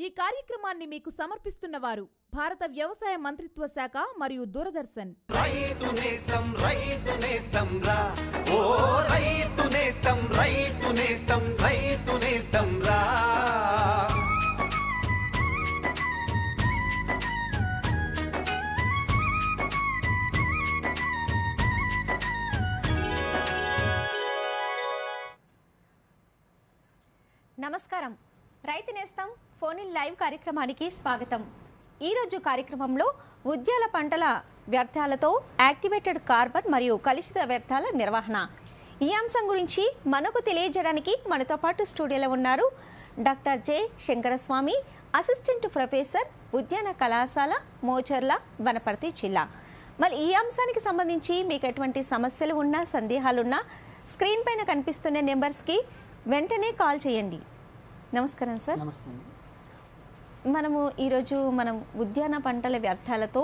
ఈ కార్యక్రమాన్ని మీకు సమర్పిస్తున్నవారు భారత వ్యవసాయ మంత్రిత్వ శాఖ మరియు దూరదర్శన్. రైతు నేస్తం రైతు నేస్తం రా ఓ రైతు నేస్తం రైతు నేస్తం రైతు నేస్తం రా. నమస్కారం. రైతు నేస్తం ఫోన్ ఇన్ లైవ్ కార్యక్రమానికి స్వాగతం. ఈరోజు కార్యక్రమంలో ఉద్యాన పంటల వ్యర్థాలతో యాక్టివేటెడ్ కార్బన్ మరియు కలుషిత వ్యర్థాల నిర్వహణ ఈ అంశం గురించి మనకు తెలియజేయడానికి మనతో పాటు స్టూడియోలో ఉన్నారు doctor J Shankaraswamy, assistant professor, ఉద్యాన కళాశాల, మోచర్ల, వనపర్తి జిల్లా. మరి ఈ అంశానికి సంబంధించి మీకు ఎటువంటి సమస్యలు ఉన్నా, సందేహాలున్నా స్క్రీన్ పైన కనిపిస్తున్న నెంబర్స్కి వెంటనే కాల్ చేయండి. నమస్కారం సార్. నమస్తే. మనము ఈరోజు ఉద్యాన పంటల వ్యర్థాలతో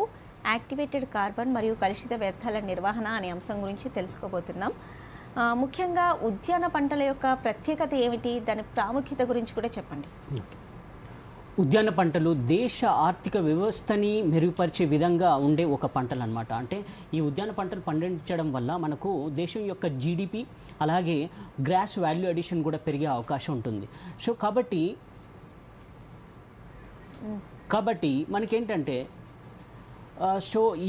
యాక్టివేటెడ్ కార్బన్ మరియు కలుషిత వ్యర్థాల నిర్వహణ అనే అంశం గురించి తెలుసుకోబోతున్నాం. ముఖ్యంగా ఉద్యాన పంటల యొక్క ప్రత్యేకత ఏమిటి, దాని ప్రాముఖ్యత గురించి కూడా చెప్పండి. ఉద్యాన పంటలు దేశ ఆర్థిక వ్యవస్థని మెరుగుపరిచే విధంగా ఉండే ఒక పంటలు అన్నమాట. అంటే ఈ ఉద్యాన పంటలు పండించడం వల్ల మనకు దేశం యొక్క జీడిపి అలాగే గ్రాస్ వాల్యూ అడిషన్ కూడా పెరిగే అవకాశం ఉంటుంది. సో కాబట్టి మనకేంటంటే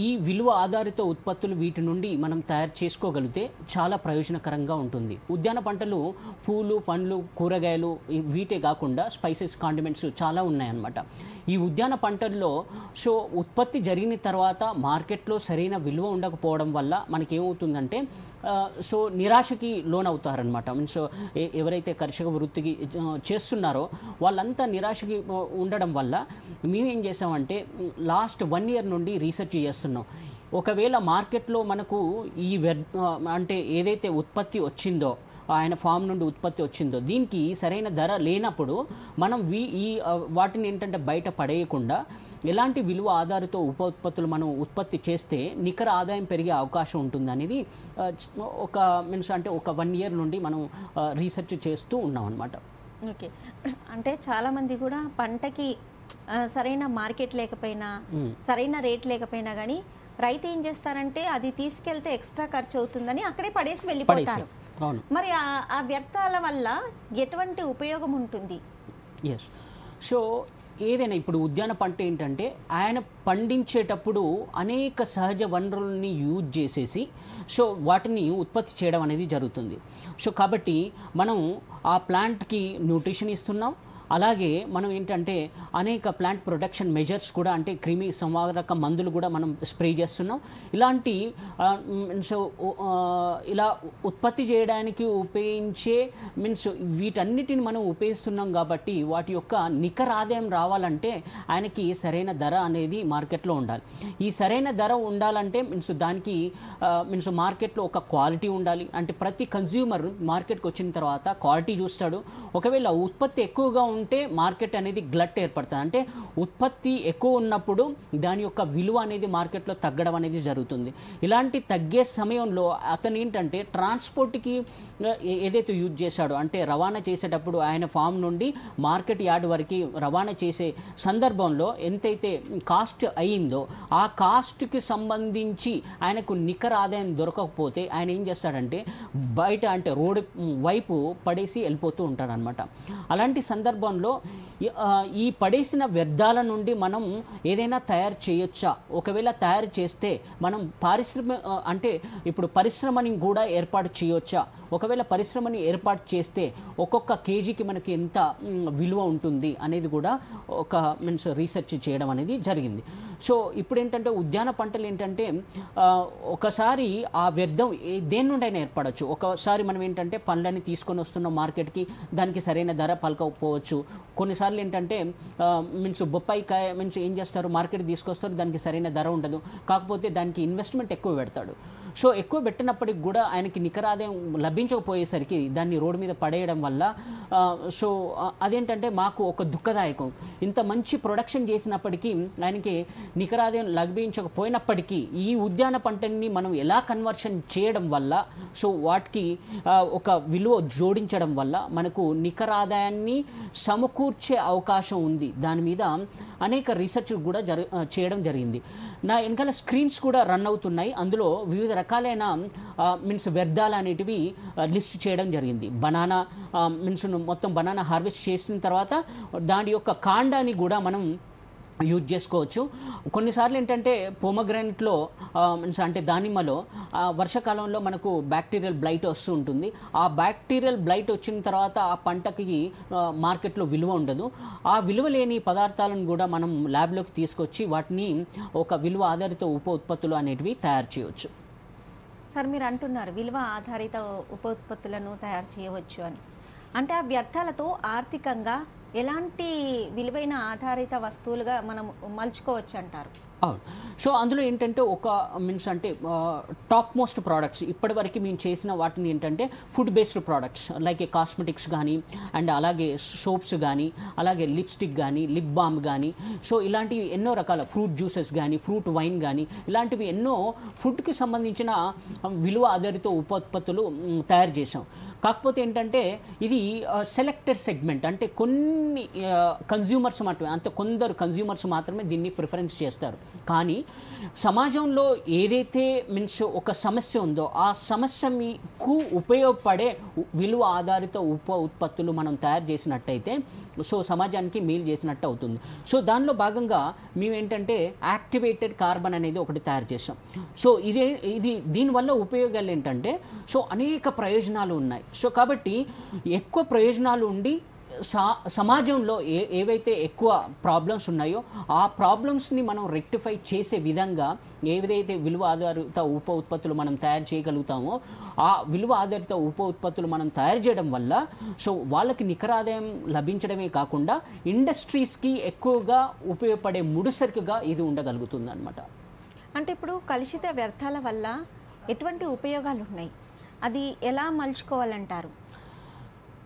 ఈ విలువ ఆధారిత ఉత్పత్తులు వీటి నుండి మనం తయారు చేసుకోగలిగితే చాలా ప్రయోజనకరంగా ఉంటుంది. ఉద్యాన పంటలు పూలు, పండ్లు, కూరగాయలు వీటే కాకుండా స్పైసెస్, కాండిమెంట్స్ చాలా ఉన్నాయన్నమాట. ఈ ఉద్యాన పంటల్లో ఉత్పత్తి జరిగిన తర్వాత మార్కెట్లో సరైన విలువ ఉండకపోవడం వల్ల మనకేమవుతుందంటే నిరాశకి లోనవుతారనమాట. మీన్స్ ఎవరైతే కర్షక వృత్తికి చేస్తున్నారో వాళ్ళంతా నిరాశకి ఉండడం వల్ల మేమేం చేసామంటే లాస్ట్ 1 year నుండి రీసెర్చ్ చేస్తున్నాం. ఒకవేళ మార్కెట్లో మనకు అంటే ఏదైతే ఉత్పత్తి వచ్చిందో, ఆయన ఫామ్ నుండి ఉత్పత్తి వచ్చిందో దీనికి సరైన ధర లేనప్పుడు మనం వాటిని ఏంటంటే బయట పడేయకుండా ఎలాంటి విలువ ఆధారిత ఉత్పత్తులు మనం ఉత్పత్తి చేస్తే నికర ఆదాయం పెరిగే అవకాశం ఉంటుంది అనేది ఒక 1 year నుండి మనం రీసెర్చ్ చేస్తూ ఉన్నాం అన్నమాట. ఓకే. అంటే చాలామంది కూడా పంటకి సరైన మార్కెట్ లేకపోయినా, సరైన రేట్ లేకపోయినా కానీ రైతు ఏం చేస్తారంటే అది తీసుకెళ్తే ఎక్స్ట్రా ఖర్చు అవుతుందని అక్కడే పడేసి వెళ్ళిపోతారు. మరి ఆ వ్యర్థాల వల్ల ఎటువంటి ఉపయోగం ఉంటుంది? ఎస్. సో ఏదైనా ఇప్పుడు ఉద్యాన పంట ఏంటంటే ఆయన పండించేటప్పుడు అనేక సహజ వనరులని యూజ్ చేసేసి వాటిని ఉత్పత్తి చేయడం అనేది జరుగుతుంది. కాబట్టి మనం ఆ ప్లాంట్కి న్యూట్రిషన్ ఇస్తున్నాం, అలాగే మనం ఏంటంటే అనేక ప్లాంట్ ప్రొటెక్షన్ మెజర్స్ కూడా, అంటే క్రిమి సంహారక మందులు కూడా మనం స్ప్రే చేస్తున్నాం. ఇలాంటి ఇలా ఉత్పత్తి చేయడానికి ఉపయోగించే వీటన్నిటిని మనం ఉపయోగిస్తున్నాం. కాబట్టి వాటి యొక్క నికర ఆదాయం రావాలంటే ఆయనకి సరైన ధర అనేది మార్కెట్లో ఉండాలి. ఈ సరైన ధర ఉండాలంటే దానికి మార్కెట్లో ఒక క్వాలిటీ ఉండాలి. అంటే ప్రతి కన్జ్యూమర్ మార్కెట్కి వచ్చిన తర్వాత క్వాలిటీ చూస్తాడు. ఒకవేళ ఉత్పత్తి ఎక్కువగా ఉంటే మార్కెట్ అనేది గ్లట్ ఏర్పడుతుంది. అంటే ఉత్పత్తి ఎక్కువ ఉన్నప్పుడు దాని యొక్క విలువ అనేది మార్కెట్లో తగ్గడం అనేది జరుగుతుంది. ఇలాంటి తగ్గే సమయంలో అతను ఏంటంటే ట్రాన్స్పోర్ట్కి ఏదైతే యూజ్ చేశాడో, అంటే రవాణా చేసేటప్పుడు ఆయన ఫామ్ నుండి మార్కెట్ యార్డ్ వరకు రవాణా చేసే సందర్భంలో ఎంతైతే కాస్ట్ అయ్యిందో ఆ కాస్ట్కి సంబంధించి ఆయనకు నికర ఆదాయం దొరకకపోతే ఆయన ఏం చేస్తాడంటే బయట అంటే రోడ్డు వైపు పడేసి వెళ్ళిపోతూ ఉంటాడనమాట. అలాంటి సందర్భంలో ఈ పడేసిన వ్యర్థాల నుండి మనం ఏదైనా తయారు చేయొచ్చా? ఒకవేళ తయారు చేస్తే మనం అంటే ఇప్పుడు పరిశ్రమని కూడా ఏర్పాటు చేయొచ్చా? ఒకవేళ పరిశ్రమని ఏర్పాటు చేస్తే ఒక్కొక్క కేజీకి మనకి ఎంత విలువ ఉంటుంది అనేది కూడా ఒక రీసెర్చ్ చేయడం అనేది జరిగింది. సో ఇప్పుడు ఏంటంటే ఉద్యాన పంటలు ఏంటంటే ఒకసారి ఆ వ్యర్థం దేని నుండి అయినా ఏర్పడవచ్చు. ఒకసారి మనం ఏంటంటే పండ్లని తీసుకొని వస్తున్నాం మార్కెట్కి, దానికి సరైన ధర పలకపోవచ్చు. కొన్నిసార్లు ఏంటంటే బొప్పాయికాయ ఏం చేస్తారు, మార్కెట్ తీసుకొస్తారు, దానికి సరైన ధర ఉండదు, కాకపోతే దానికి ఇన్వెస్ట్మెంట్ ఎక్కువ పెడతాడు. సో ఎక్కువ పెట్టినప్పటికి కూడా ఆయనకి నికర ఆదాయం లభించకపోయేసరికి దాన్ని రోడ్డు మీద పడేయడం వల్ల అదేంటంటే మాకు ఒక దుఃఖదాయకం. ఇంత మంచి ప్రొడక్షన్ చేసినప్పటికీ ఆయనకి నికర ఆదాయం లభించకపోయినప్పటికీ ఈ ఉద్యాన పంటని మనం ఎలా కన్వర్షన్ చేయడం వల్ల వాటికి ఒక విలువ జోడించడం వల్ల మనకు నికర ఆదాయాన్ని సమకూర్చే చేసే అవకాశం ఉంది. దాని మీద అనేక రీసెర్చ్ కూడా చేయడం జరిగింది. నా వెనకాల స్క్రీన్స్ కూడా రన్ అవుతున్నాయి. అందులో వివిధ రకాలైన మీన్స్ వ్యర్థాలు అనేటివి లిస్ట్ చేయడం జరిగింది. బనానా మీన్స్ మొత్తం బనానా హార్వెస్ట్ చేసిన తర్వాత దాని యొక్క కాండాన్ని కూడా మనం యూజ్ చేసుకోవచ్చు. కొన్నిసార్లు ఏంటంటే పోమగ్రానైట్లో మీన్స్ అంటే దానిమ్మలో వర్షాకాలంలో మనకు బ్యాక్టీరియల్ బ్లైట్ వస్తూ ఉంటుంది. ఆ బ్యాక్టీరియల్ బ్లైట్ వచ్చిన తర్వాత ఆ పంటకి మార్కెట్లో విలువ ఉండదు. ఆ విలువ లేని పదార్థాలను కూడా మనం ల్యాబ్లోకి తీసుకొచ్చి వాటిని ఒక విలువ ఆధారిత ఉప ఉత్పత్తులు అనేటివి తయారు చేయవచ్చు. సార్, మీరు అంటున్నారు విలువ ఆధారిత ఉప ఉత్పత్తులను తయారు చేయవచ్చు అని. అంటే ఆ వ్యర్థాలతో ఆర్థికంగా ఎలాంటి విలువైన ఆధారిత వస్తువులుగా మనం మలుచుకోవచ్చు అంటారు? అవును. సో అందులో ఏంటంటే ఒక మీన్స్ అంటే టాప్ మోస్ట్ ప్రోడక్ట్స్ ఇప్పటివరకు మేము చేసిన వాటిని ఏంటంటే food based products like cosmetics కానీ అండ్ అలాగే సోప్స్ కానీ అలాగే లిప్స్టిక్ కానీ లిప్ బామ్ కానీ సో ఇలాంటివి ఎన్నో రకాల ఫ్రూట్ జ్యూసెస్ కానీ ఫ్రూట్ వైన్ కానీ ఇలాంటివి ఎన్నో ఫుడ్కి సంబంధించిన విలువ ఆధారిత ఉత్పత్తులు తయారు చేసాం. కాకపోతే ఏంటంటే ఇది సెలెక్టెడ్ సెగ్మెంట్, అంటే కొన్ని కన్జ్యూమర్స్ మాత్రమే, అంత కొందరు కన్జ్యూమర్స్ మాత్రమే దీన్ని ప్రిఫరెన్స్ చేస్తారు. కానీ సమాజంలో ఏదైతే మీన్స్ ఒక సమస్య ఉందో ఆ సమస్య మీకు ఉపయోగపడే విలువ ఆధారిత ఉప ఉత్పత్తులు మనం తయారు చేసినట్టయితే సో సమాజానికి మేలు చేసినట్టు అవుతుంది. సో దానిలో భాగంగా మేము ఏంటంటే యాక్టివేటెడ్ కార్బన్ అనేది ఒకటి తయారు చేస్తాం. సో ఇది దీనివల్ల ఉపయోగాలు ఏంటంటే సో అనేక ప్రయోజనాలు ఉన్నాయి. సో కాబట్టి ఎక్కువ ప్రయోజనాలు ఉండి సమాజంలో ఏవైతే ఎక్కువ ప్రాబ్లమ్స్ ఉన్నాయో ఆ ప్రాబ్లమ్స్ని మనం రెక్టిఫై చేసే విధంగా ఏదైతే విలువ ఆధారిత ఉప ఉత్పత్తులు మనం తయారు చేయగలుగుతామో ఆ విలువ ఆధారిత ఉప ఉత్పత్తులు మనం తయారు చేయడం వల్ల సో వాళ్ళకి నికర ఆదాయం లభించడమే కాకుండా ఇండస్ట్రీస్కి ఎక్కువగా ఉపయోగపడే ముడిసరుకుగా ఇది ఉండగలుగుతుంది అన్నమాట. అంటే ఇప్పుడు కలుషిత వ్యర్థాల వల్ల ఎటువంటి ఉపయోగాలు ఉన్నాయి, అది ఎలా మలుచుకోవాలంటారు?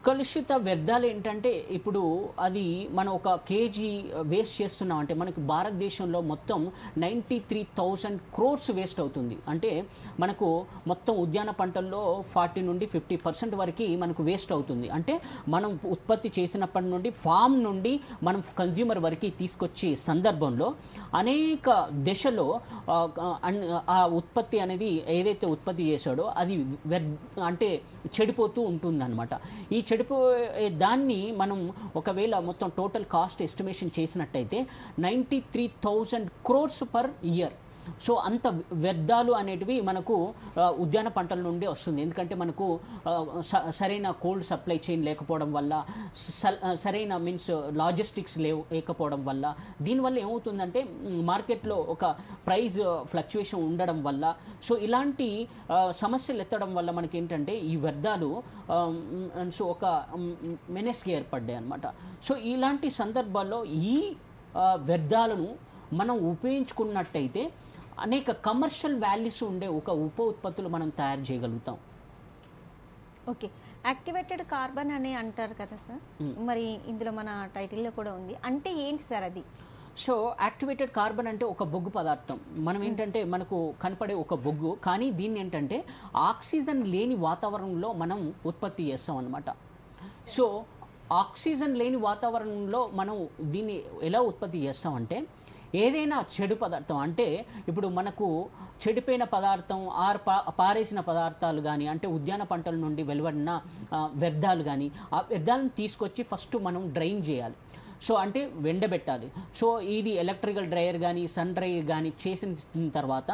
కలుషిత వ్యర్థాలు ఏంటంటే ఇప్పుడు అది మనం ఒక కేజీ వేస్ట్ చేస్తున్నాం అంటే మనకి భారతదేశంలో మొత్తం 93,000 crores వేస్ట్ అవుతుంది. అంటే మనకు మొత్తం ఉద్యాన పంటల్లో 40 నుండి 50% వరకు మనకు వేస్ట్ అవుతుంది. అంటే మనం ఉత్పత్తి చేసినప్పటి నుండి ఫామ్ నుండి మనం కన్జ్యూమర్ వరకు తీసుకొచ్చే సందర్భంలో అనేక దశలో ఆ ఉత్పత్తి అనేది ఏదైతే ఉత్పత్తి చేశాడో అది అంటే చెడిపోతూ ఉంటుందన్నమాట. ఈ చెడిపోయే దాన్ని మనం ఒకవేళ మొత్తం టోటల్ కాస్ట్ ఎస్టిమేషన్ చేసినట్టయితే 93,000 crores పర్ ఇయర్. సో అంత వ్యర్థాలు అనేటివి మనకు ఉద్యాన పంటల నుండి వస్తుంది. ఎందుకంటే మనకు సరైన కోల్డ్ సప్లై చైన్ లేకపోవడం వల్ల సరైన మీన్స్ లాజిస్టిక్స్ లేకపోవడం వల్ల దీనివల్ల ఏమవుతుందంటే మార్కెట్లో ఒక ప్రైస్ ఫ్లక్చుయేషన్ ఉండడం వల్ల సో ఇలాంటి సమస్యలు ఎత్తడం వల్ల మనకి ఏంటంటే ఈ వ్యర్థాలు సో ఒక మెనెస్కి ఏర్పడ్డాయి అన్నమాట. సో ఇలాంటి సందర్భాల్లో ఈ వ్యర్థాలను మనం ఉపయోగించుకున్నట్టయితే అనేక కమర్షియల్ వాల్యూస్ ఉండే ఒక ఉప ఉత్పత్తులు మనం తయారు చేయగలుగుతాం. ఓకే, యాక్టివేటెడ్ కార్బన్ అని అంటారు కదా సార్, మరి ఇందులో మన టైటిల్లో కూడా ఉంది, అంటే ఏంటి సార్ అది? సో యాక్టివేటెడ్ కార్బన్ అంటే ఒక బొగ్గు పదార్థం. మనం ఏంటంటే మనకు కనపడే ఒక బొగ్గు, కానీ దీన్ని ఏంటంటే ఆక్సిజన్ లేని వాతావరణంలో మనం ఉత్పత్తి చేస్తాం అన్నమాట. సో ఆక్సిజన్ లేని వాతావరణంలో మనం దీన్ని ఎలా ఉత్పత్తి చేస్తామంటే ఏదైనా చెడు పదార్థం అంటే ఇప్పుడు మనకు చెడిపోయిన పదార్థం పారేసిన పదార్థాలు కానీ అంటే ఉద్యాన పంటల నుండి వెలువడిన వ్యర్థాలు కానీ ఆ వ్యర్థాలను తీసుకొచ్చి ఫస్ట్ మనం డ్రైన్ చేయాలి. సో అంటే ఎండబెట్టాలి. సో ఇది ఎలక్ట్రికల్ డ్రైయర్ కానీ సన్ డ్రైయర్ కానీ చేసిన తర్వాత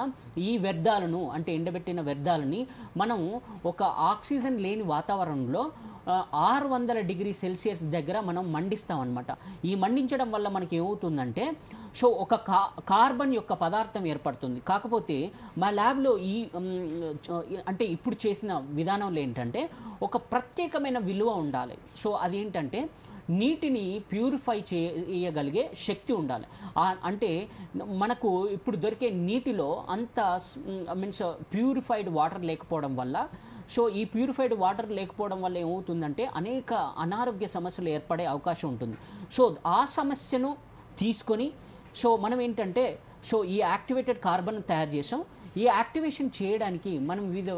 ఈ వ్యర్థాలను అంటే ఎండబెట్టిన వ్యర్థాలని మనం ఒక ఆక్సిజన్ లేని వాతావరణంలో 600 degrees Celsius దగ్గర మనం మండిస్తాం అన్నమాట. ఈ మండించడం వల్ల మనకి ఏమవుతుందంటే సో ఒక కార్బన్ యొక్క పదార్థం ఏర్పడుతుంది. కాకపోతే మా ల్యాబ్లో అంటే ఇప్పుడు చేసిన విధానంలో ఏంటంటే ఒక ప్రత్యేకమైన విలువ ఉండాలి. సో అదేంటంటే నీటిని ప్యూరిఫై చేయగలిగే శక్తి ఉండాలి. అంటే మనకు ఇప్పుడు దొరికే నీటిలో అంత మీన్స్ ప్యూరిఫైడ్ వాటర్ లేకపోవడం వల్ల సో ఈ ప్యూరిఫైడ్ వాటర్ లేకపోవడం వల్ల ఏమవుతుందంటే అనేక అనారోగ్య సమస్యలు ఏర్పడే అవకాశం ఉంటుంది. సో ఆ సమస్యను తీసుకొని సో మనం ఏంటంటే సో ఈ యాక్టివేటెడ్ కార్బన్ తయారు చేసాం. ఈ యాక్టివేషన్ చేయడానికి మనం వివిధ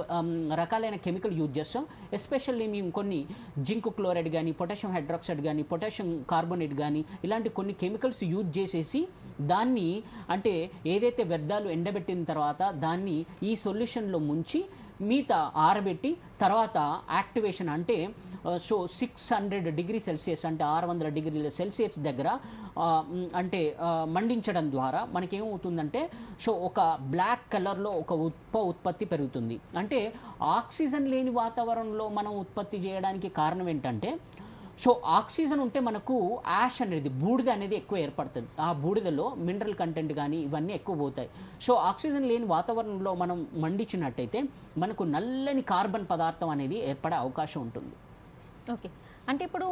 రకాలైన కెమికల్ యూజ్ చేస్తాం. ఎస్పెషల్లీ మేము కొన్ని జింక్ క్లోరైడ్ కానీ, పొటాషియం హైడ్రాక్సైడ్ కానీ, పొటాషియం కార్బోనేట్ కానీ ఇలాంటి కొన్ని కెమికల్స్ యూజ్ చేసేసి దాన్ని అంటే ఏదైతే వ్యర్థాలు ఎండబెట్టిన తర్వాత దాన్ని ఈ సొల్యూషన్లో ముంచి మిగతా ఆరబెట్టి తర్వాత యాక్టివేషన్ అంటే సో 600 డిగ్రీ సెల్సియస్ అంటే 600 డిగ్రీల సెల్సియస్ దగ్గర అంటే మండించడం ద్వారా మనకేమవుతుందంటే సో ఒక బ్లాక్ కలర్లో ఒక ఉత్పత్తి పెరుగుతుంది. అంటే ఆక్సిజన్ లేని వాతావరణంలో మనం ఉత్పత్తి చేయడానికి కారణం ఏంటంటే సో ఆక్సిజన్ ఉంటే మనకు యాష్ అనేది బూడిద అనేది ఎక్కువ ఏర్పడుతుంది. ఆ బూడిదలో మినరల్ కంటెంట్ కానీ ఇవన్నీ ఎక్కువ పోతాయి. సో ఆక్సిజన్ లేని వాతావరణంలో మనం మండించినట్టయితే మనకు నల్లని కార్బన్ పదార్థం అనేది ఏర్పడే అవకాశం ఉంటుంది. ఓకే, అంటే ఇప్పుడు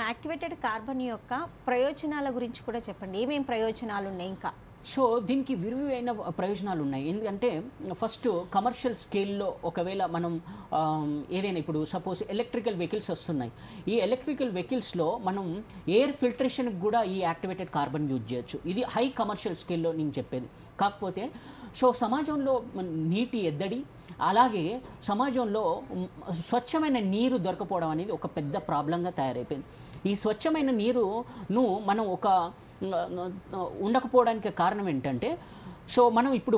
యాక్టివేటెడ్ కార్బన్ యొక్క ప్రయోజనాల గురించి కూడా చెప్పండి. ఏమేం ప్రయోజనాలు ఉన్నాయి ఇంకా? సో దీనికి విరివైన ప్రయోజనాలు ఉన్నాయి. ఎందుకంటే ఫస్ట్ కమర్షియల్ స్కేల్లో ఒకవేళ మనం ఏదైనా ఇప్పుడు సపోజ్ ఎలక్ట్రికల్ వెహికల్స్ వస్తున్నాయి. ఈ ఎలక్ట్రికల్ వెహికల్స్లో మనం ఎయిర్ ఫిల్టరేషన్కి కూడా ఈ యాక్టివేటెడ్ కార్బన్ యూజ్ చేయొచ్చు. ఇది హై కమర్షియల్ స్కేల్లో నేను చెప్పేది. కాకపోతే సో సమాజంలో నీటి ఎద్దడి అలాగే సమాజంలో స్వచ్ఛమైన నీరు దొరకపోవడం అనేది ఒక పెద్ద ప్రాబ్లంగా తయారైపోయింది. ఈ స్వచ్ఛమైన నీరును మనం ఒక ఉండకపోవడానికి కారణం ఏంటంటే సో మనం ఇప్పుడు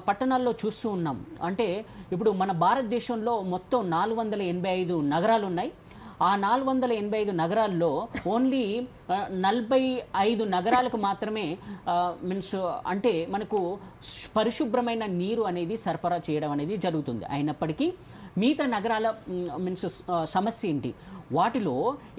పట్టణాల్లో చూస్తూ ఉన్నాం. అంటే ఇప్పుడు మన భారతదేశంలో మొత్తం 485 నగరాలు ఉన్నాయి. ఆ 485 నగరాల్లో ఓన్లీ 45 నగరాలకు మాత్రమే మీన్స్ అంటే మనకు పరిశుభ్రమైన నీరు అనేది సరఫరా చేయడం అనేది జరుగుతుంది. అయినప్పటికీ మిగతా నగరాల మీన్స్ సమస్య ఏంటి? వాటిలో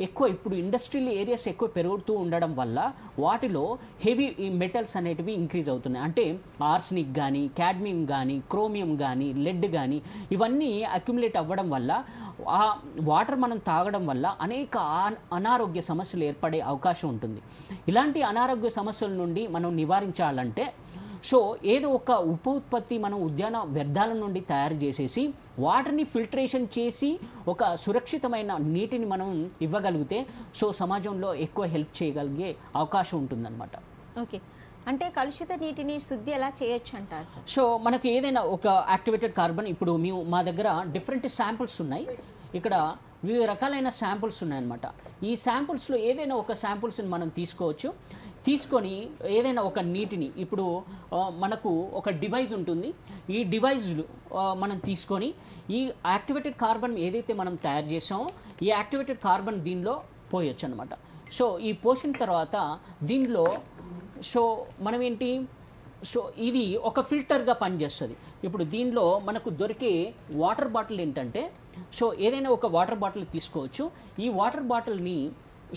ఎక్కువ ఇప్పుడు ఇండస్ట్రియల్ ఏరియాస్ ఎక్కువ పెరుగుతూ ఉండడం వల్ల వాటిలో హెవీ మెటల్స్ అనేటివి ఇంక్రీజ్ అవుతున్నాయి. అంటే ఆర్సనిక్ కానీ, క్యాడ్మియం కానీ, క్రోమియం కానీ, లెడ్ కానీ ఇవన్నీ అక్యుములేట్ అవ్వడం వల్ల ఆ వాటర్ మనం తాగడం వల్ల అనేక అనారోగ్య సమస్యలు ఏర్పడే అవకాశం ఉంటుంది. ఇలాంటి అనారోగ్య సమస్యల నుండి మనం నివారించాలంటే సో ఏదో ఒక ఉత్పత్తి మనం ఉద్యాన వ్యర్థాల నుండి తయారు చేసేసి వాటర్ని ఫిల్టరేషన్ చేసి ఒక సురక్షితమైన నీటిని మనం ఇవ్వగలిగితే సో సమాజంలో ఎక్కువ హెల్ప్ చేయగలిగే అవకాశం ఉంటుందన్నమాట. ఓకే, అంటే కలుషిత నీటిని శుద్ధి ఎలా చేయొచ్చు అంటారు సార్? సో మనకి ఏదైనా ఒక యాక్టివేటెడ్ కార్బన్ ఇప్పుడు మా దగ్గర డిఫరెంట్ శాంపుల్స్ ఉన్నాయి. ఇక్కడ వివిధ రకాలైన శాంపుల్స్ ఉన్నాయన్నమాట. ఈ శాంపుల్స్లో ఏదైనా ఒక శాంపుల్స్ని మనం తీసుకొని ఏదైనా ఒక నీటిని ఇప్పుడు మనకు ఒక డివైస్ ఉంటుంది. ఈ డివైజ్లు మనం తీసుకొని ఈ యాక్టివేటెడ్ కార్బన్ ఏదైతే మనం తయారు చేసామో ఈ యాక్టివేటెడ్ కార్బన్ దీనిలో పోయొచ్చు అనమాట. సో ఈ పోసిన తర్వాత దీనిలో సో మనం ఏంటి సో ఇది ఒక ఫిల్టర్గా పనిచేస్తుంది. ఇప్పుడు దీనిలో మనకు దొరికే వాటర్ బాటిల్ ఏంటంటే సో ఏదైనా ఒక వాటర్ బాటిల్ తీసుకోవచ్చు. ఈ వాటర్ బాటిల్ని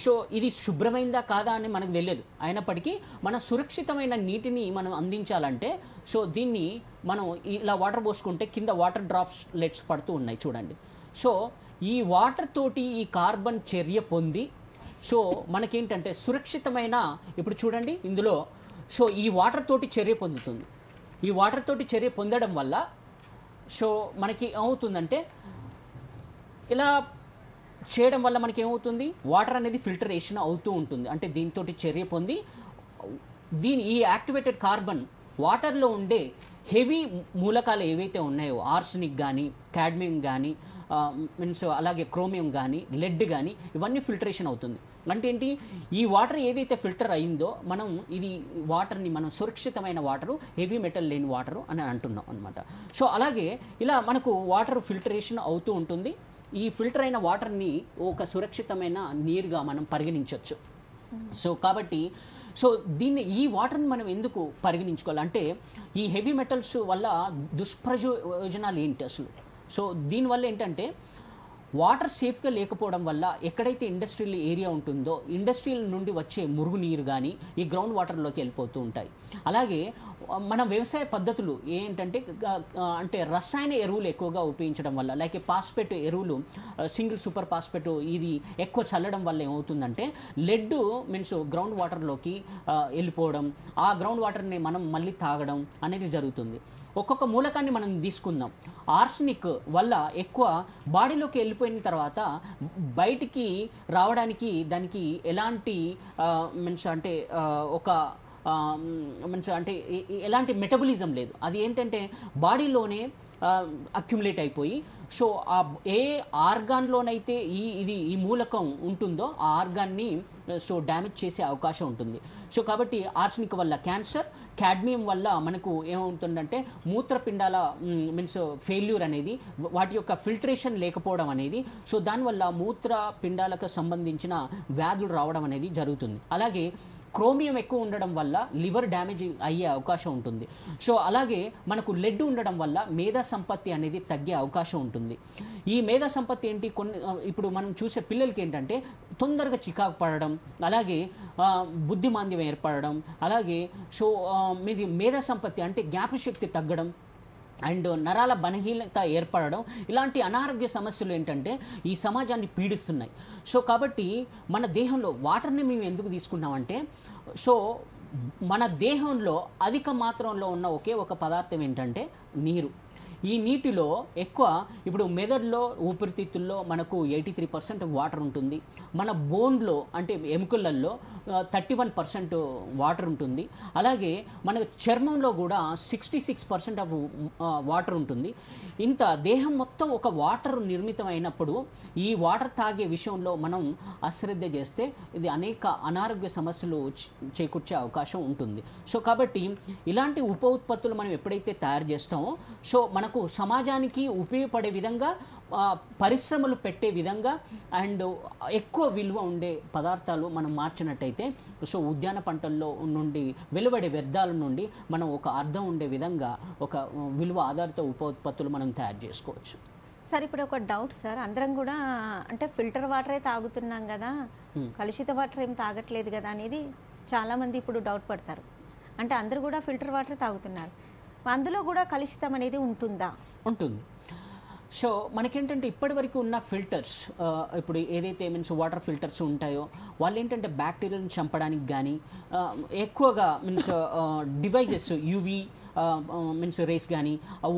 సో ఇది శుభ్రమైందా కాదా అని మనకు తెలియదు. అయినప్పటికీ మన సురక్షితమైన నీటిని మనం అందించాలంటే సో దీన్ని మనం ఇలా వాటర్ పోసుకుంటే కింద వాటర్ డ్రాప్స్ లెట్స్ పడుతూ ఉన్నాయి చూడండి. సో ఈ వాటర్ తోటి ఈ కార్బన్ చర్య పొంది సో మనకేంటంటే సురక్షితమైన ఇప్పుడు చూడండి ఇందులో సో ఈ వాటర్ తోటి చర్య పొందుతుంది. ఈ వాటర్ తోటి చర్య పొందడం వల్ల సో మనకి ఏమవుతుందంటే ఇలా చేయడం వల్ల మనకి ఏమవుతుంది వాటర్ అనేది ఫిల్టరేషన్ అవుతూ ఉంటుంది. అంటే దీంతో చర్య పొంది ఈ యాక్టివేటెడ్ కార్బన్ వాటర్లో ఉండే హెవీ మూలకాలు ఏవైతే ఉన్నాయో ఆర్సనిక్ కానీ, క్యాడ్మియం కానీ మీన్స్ అలాగే క్రోమియం కానీ, లెడ్ కానీ ఇవన్నీ ఫిల్టరేషన్ అవుతుంది. అంటే ఏంటి ఈ వాటర్ ఏదైతే ఫిల్టర్ అయిందో మనం ఇది వాటర్ని మనం సురక్షితమైన వాటరు, హెవీ మెటల్ లేని వాటరు అని అంటున్నాం అనమాట. సో అలాగే ఇలా మనకు వాటర్ ఫిల్టరేషన్ అవుతూ ఉంటుంది. ఈ ఫిల్టర్ అయిన వాటర్ని ఒక సురక్షితమైన నీరుగా మనం పరిగణించవచ్చు. సో కాబట్టి సో ఈ వాటర్ని మనం ఎందుకు పరిగణించుకోవాలంటే ఈ హెవీ మెటల్స్ వల్ల దుష్ప్రయోజనాలు ఏంటి అసలు? సో దీనివల్ల ఏంటంటే వాటర్ సేఫ్గా లేకపోవడం వల్ల ఎక్కడైతే ఇండస్ట్రియల్ ఏరియా ఉంటుందో ఇండస్ట్రియల్ నుండి వచ్చే మురుగునీరు కానీ ఈ గ్రౌండ్ వాటర్లోకి వెళ్ళిపోతూ ఉంటాయి. అలాగే మన వ్యవసాయ పద్ధతులు ఏంటంటే అంటే రసాయన ఎరువులు ఎక్కువగా ఉపయోగించడం వల్ల లైక్ పాస్పేట్ ఎరువులు సింగిల్ సూపర్ పాస్పేట్ ఇది ఎక్కువ చల్లడం వల్ల ఏమవుతుందంటే లెడ్ మీన్స్ గ్రౌండ్ వాటర్లోకి వెళ్ళిపోవడం, ఆ గ్రౌండ్ వాటర్ని మనం మళ్ళీ తాగడం అనేది జరుగుతుంది. ఒక్కొక్క మూలకాన్ని మనం తీసుకుందాం. ఆర్సనిక్ వల్ల ఎక్కువ బాడీలోకి వెళ్ళిపోయిన తర్వాత బయటికి రావడానికి దానికి ఎలాంటి మీన్స్ అంటే ఒక మీన్స్ అంటే ఎలాంటి మెటబలిజం లేదు. అది ఏంటంటే బాడీలోనే అక్యుములేట్ అయిపోయి సో ఏ ఆర్గాన్లోనైతే ఈ మూలకం ఉంటుందో ఆ ఆర్గాన్ని సో డ్యామేజ్ చేసే అవకాశం ఉంటుంది. సో కాబట్టి ఆర్సెనిక్ వల్ల క్యాన్సర్, క్యాడ్మియం వల్ల మనకు ఏమవుతుందంటే మూత్రపిండాల మీన్స్ ఫెయిల్యూర్ అనేది, వాటి యొక్క ఫిల్టరేషన్ లేకపోవడం అనేది, సో దానివల్ల మూత్రపిండాలకు సంబంధించిన వ్యాధులు రావడం అనేది జరుగుతుంది. అలాగే క్రోమియం ఎక్కువ ఉండడం వల్ల లివర్ డ్యామేజ్ అయ్యే అవకాశం ఉంటుంది. సో అలాగే మనకు లెడ్ ఉండడం వల్ల మేధా సంపత్తి అనేది తగ్గే అవకాశం ఉంటుంది. ఈ మేధా సంపత్తి ఏంటి, ఇప్పుడు మనం చూసే పిల్లలకి ఏంటంటే తొందరగా చికాకు పడడం, అలాగే బుద్ధిమాంద్యం ఏర్పడడం, అలాగే సో మీది మేధా సంపత్తి అంటే జ్ఞాపకశక్తి తగ్గడం అండ్ నరాల బలహీనత ఏర్పడడం, ఇలాంటి అనారోగ్య సమస్యలు ఏంటంటే ఈ సమాజాన్ని పీడిస్తున్నాయి. సో కాబట్టి మన దేహంలో వాటర్ని మేము ఎందుకు తీసుకున్నామంటే, సో మన దేహంలో అధిక మాత్రంలో ఉన్న ఒకే ఒక పదార్థం ఏంటంటే నీరు. ఈ నీటిలో ఎక్కువ ఇప్పుడు మెదడులో ఊపిరితిత్తుల్లో మనకు 83% వాటర్ ఉంటుంది. మన బోన్లో అంటే ఎముకలలో 31% వాటర్ ఉంటుంది. అలాగే మన చర్మంలో కూడా 66% ఆఫ్ వాటర్ ఉంటుంది. ఇంత దేహం మొత్తం ఒక వాటర్ నిర్మితం అయినప్పుడు ఈ వాటర్ తాగే విషయంలో మనం అశ్రద్ధ చేస్తే ఇది అనేక అనారోగ్య సమస్యలు చేకూర్చే అవకాశం ఉంటుంది. సో కాబట్టి ఇలాంటి ఉప ఉత్పత్తులు మనం ఎప్పుడైతే తయారు చేస్తామో సో మనకు సమాజానికి ఉపయోగపడే విధంగా, పరిశ్రమలు పెట్టే విధంగా అండ్ ఎక్కువ విలువ ఉండే పదార్థాలు మనం మార్చినట్టయితే సో ఉద్యాన పంటల్లో నుండి వెలువడే వ్యర్థాల నుండి మనం ఒక అర్థం ఉండే విధంగా ఒక విలువ ఆధారిత ఉప ఉత్పత్తులు మనం తయారు చేసుకోవచ్చు. సార్ ఇప్పుడు ఒక డౌట్ సార్, అందరం కూడా అంటే ఫిల్టర్ వాటరే తాగుతున్నాం కదా, కలుషిత వాటర్ ఏం తాగట్లేదు కదా అనేది చాలామంది ఇప్పుడు డౌట్ పడతారు. అంటే అందరూ కూడా ఫిల్టర్ వాటరే తాగుతున్నారు, అందులో కూడా కలుషితం అనేది ఉంటుందా? ఉంటుంది. సో మనకేంటంటే ఇప్పటివరకు ఉన్న ఫిల్టర్స్, ఇప్పుడు ఏదైతే మీన్స్ వాటర్ ఫిల్టర్స్ ఉంటాయో వాళ్ళు ఏంటంటే బ్యాక్టీరియాలను చంపడానికి కానీ ఎక్కువగా means devices UV means rays కానీ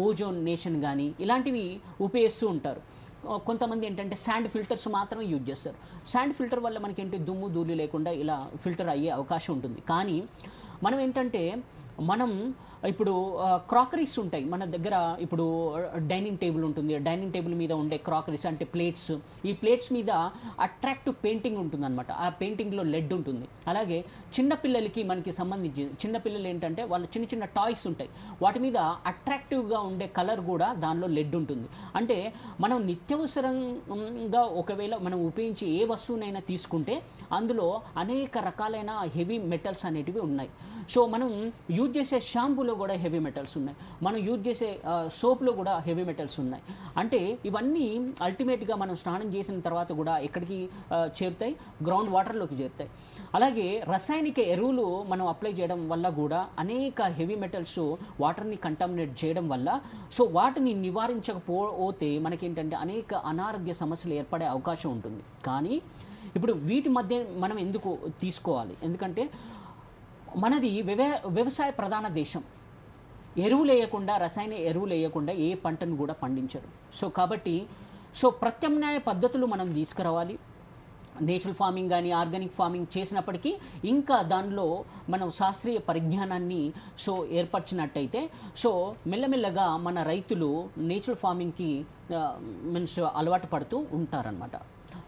ఓజోన్ నేషన్ కానీ ఇలాంటివి ఉపయోగిస్తూ ఉంటారు. కొంతమంది ఏంటంటే శాండ్ ఫిల్టర్స్ మాత్రం యూజ్ చేస్తారు. శాండ్ ఫిల్టర్ వల్ల మనకేంటి దుమ్ము ధూళి లేకుండా ఇలా ఫిల్టర్ అయ్యే అవకాశం ఉంటుంది. కానీ మనం ఏంటంటే మనం ఇప్పుడు క్రాకరీస్ ఉంటాయి మన దగ్గర. ఇప్పుడు డైనింగ్ టేబుల్ ఉంటుంది, డైనింగ్ టేబుల్ మీద ఉండే క్రాకరీస్ అంటే ప్లేట్స్, ఈ ప్లేట్స్ మీద అట్రాక్టివ్ పెయింటింగ్ ఉంటుంది అనమాట. ఆ పెయింటింగ్లో లెడ్ ఉంటుంది. అలాగే చిన్నపిల్లలకి మనకి సంబంధించి చిన్నపిల్లలు ఏంటంటే వాళ్ళ చిన్న చిన్న టాయ్స్ ఉంటాయి, వాటి మీద అట్రాక్టివ్గా ఉండే కలర్ కూడా దానిలో లెడ్ ఉంటుంది. అంటే మనం నిత్యవసరంగా ఒకవేళ మనం ఉపయోగించి ఏ వస్తువునైనా తీసుకుంటే అందులో అనేక రకాలైన హెవీ మెటల్స్ అనేటివి ఉన్నాయి. సో మనం యూజ్ చేసే షాంపూలో కూడా హెవీ మెటల్స్ ఉన్నాయి, మనం యూజ్ చేసే సోప్లో కూడా హెవీ మెటల్స్ ఉన్నాయి. అంటే ఇవన్నీ అల్టిమేట్గా మనం స్నానం చేసిన తర్వాత కూడా ఎక్కడికి చేరుతాయి, గ్రౌండ్ వాటర్లోకి చేరుతాయి. అలాగే రసాయనిక ఎరువులు మనం అప్లై చేయడం వల్ల కూడా అనేక హెవీ మెటల్స్ వాటర్ని కంటామినేట్ చేయడం వల్ల సో వాటిని నివారించకపోతే మనకేంటంటే అనేక అనారోగ్య సమస్యలు ఏర్పడే అవకాశం ఉంటుంది. కానీ ఇప్పుడు వీటి మధ్య మనం ఎందుకు తీసుకోవాలి, ఎందుకంటే మనది వ్యవసాయ ప్రధాన దేశం. ఎరువులు వేయకుండా, రసాయన ఎరువులు వేయకుండా ఏ పంటను కూడా పండించరు. సో కాబట్టి సో ప్రత్యామ్నాయ పద్ధతులు మనం తీసుకురావాలి. నేచురల్ ఫార్మింగ్ కానీ ఆర్గానిక్ ఫార్మింగ్ చేసినప్పటికీ ఇంకా దానిలో మనం శాస్త్రీయ పరిజ్ఞానాన్ని సో ఏర్పరిచినట్టయితే సో మెల్లమెల్లగా మన రైతులు నేచురల్ ఫార్మింగ్కి మీన్స్ అలవాటు పడుతూ ఉంటారనమాట.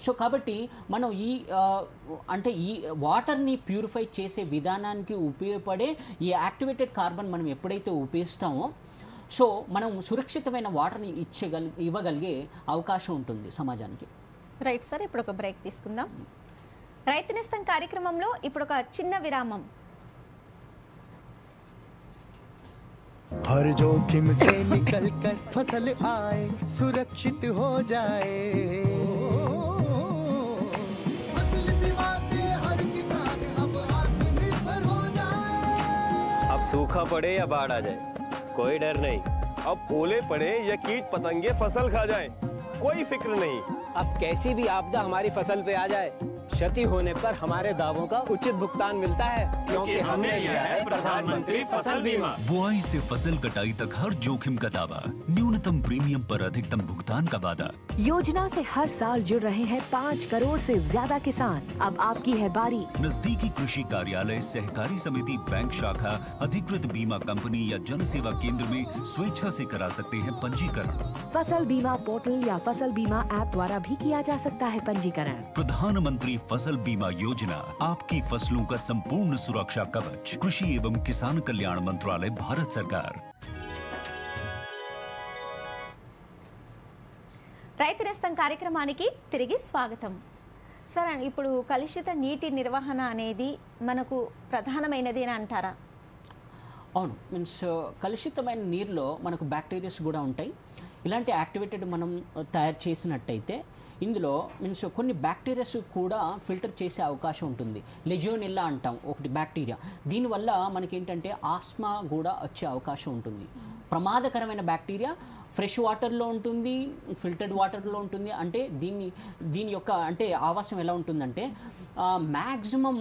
సో కాబట్టి మనం ఈ వాటర్ని ప్యూరిఫై చేసే విధానానికి ఉపయోగపడే ఈ యాక్టివేటెడ్ కార్బన్ మనం ఎప్పుడైతే ఉపయోగిస్తామో సో మనం సురక్షితమైన వాటర్ని ఇవ్వగలిగే అవకాశం ఉంటుంది సమాజానికి. రైట్ సార్, ఇప్పుడు ఒక బ్రేక్ తీసుకుందాం. రైతు నేస్తం కార్యక్రమంలో ఇప్పుడు ఒక చిన్న విరామం. हर जोखिम से निकल कर फसल आए, सुरक्षित हो जाए, फसल बीमा से हर किसान अब आत्मनिर्भर हो जाए। अब सूखा पड़े या बाढ़ आ जाए कोई डर नहीं, अब ओले पड़े या कीट पतंगे फसल खा जाए कोई फिक्र नहीं। अब कैसी भी आपदा हमारी फसल पे आ जाए क्षति होने पर हमारे दावों का उचित भुगतान मिलता है क्योंकि हमने लिया है प्रधानमंत्री फसल बीमा। बुआई से फसल कटाई तक हर जोखिम का दावा, न्यूनतम प्रीमियम पर अधिकतम भुगतान का वादा। योजना से हर साल जुड़ रहे हैं 5 करोड़ से ज्यादा किसान। अब आपकी है बारी। नजदीकी कृषि कार्यालय, सहकारी समिति, बैंक शाखा, अधिकृत बीमा कंपनी या जन सेवा केंद्र में स्वेच्छा से करा सकते हैं पंजीकरण। फसल बीमा पोर्टल या फसल बीमा ऐप द्वारा भी किया जा सकता है पंजीकरण। प्रधानमंत्री फसल बीमा योजना, आपकी फसलों का संपूर्ण सुरक्षा कवच। कृषि एवं किसान कल्याण मंत्रालय, भारत सरकार। రైతు నేస్తం కార్యక్రమానికి తిరిగి స్వాగతం. సార్, ఇప్పుడు కలుషిత నీటి నిర్వహణ అనేది మనకు ప్రధానమైనది అని అంటారా? అవును, మీన్స్ కలుషితమైన నీరులో మనకు బ్యాక్టీరియాస్ కూడా ఉంటాయి. ఇలాంటి యాక్టివేటెడ్ మనం తయారు చేసినట్టయితే ఇందులో మీన్స్ కొన్ని బ్యాక్టీరియాస్ కూడా ఫిల్టర్ చేసే అవకాశం ఉంటుంది. లెజియోనెల్లా అంటాం ఒకటి బ్యాక్టీరియా. దీనివల్ల మనకేంటంటే ఆస్మా కూడా వచ్చే అవకాశం ఉంటుంది. ప్రమాదకరమైన బ్యాక్టీరియా ఫ్రెష్ వాటర్లో ఉంటుంది, ఫిల్టర్డ్ వాటర్లో ఉంటుంది. అంటే దీని యొక్క అంటే ఆవాసం ఎలా ఉంటుందంటే మ్యాక్సిమం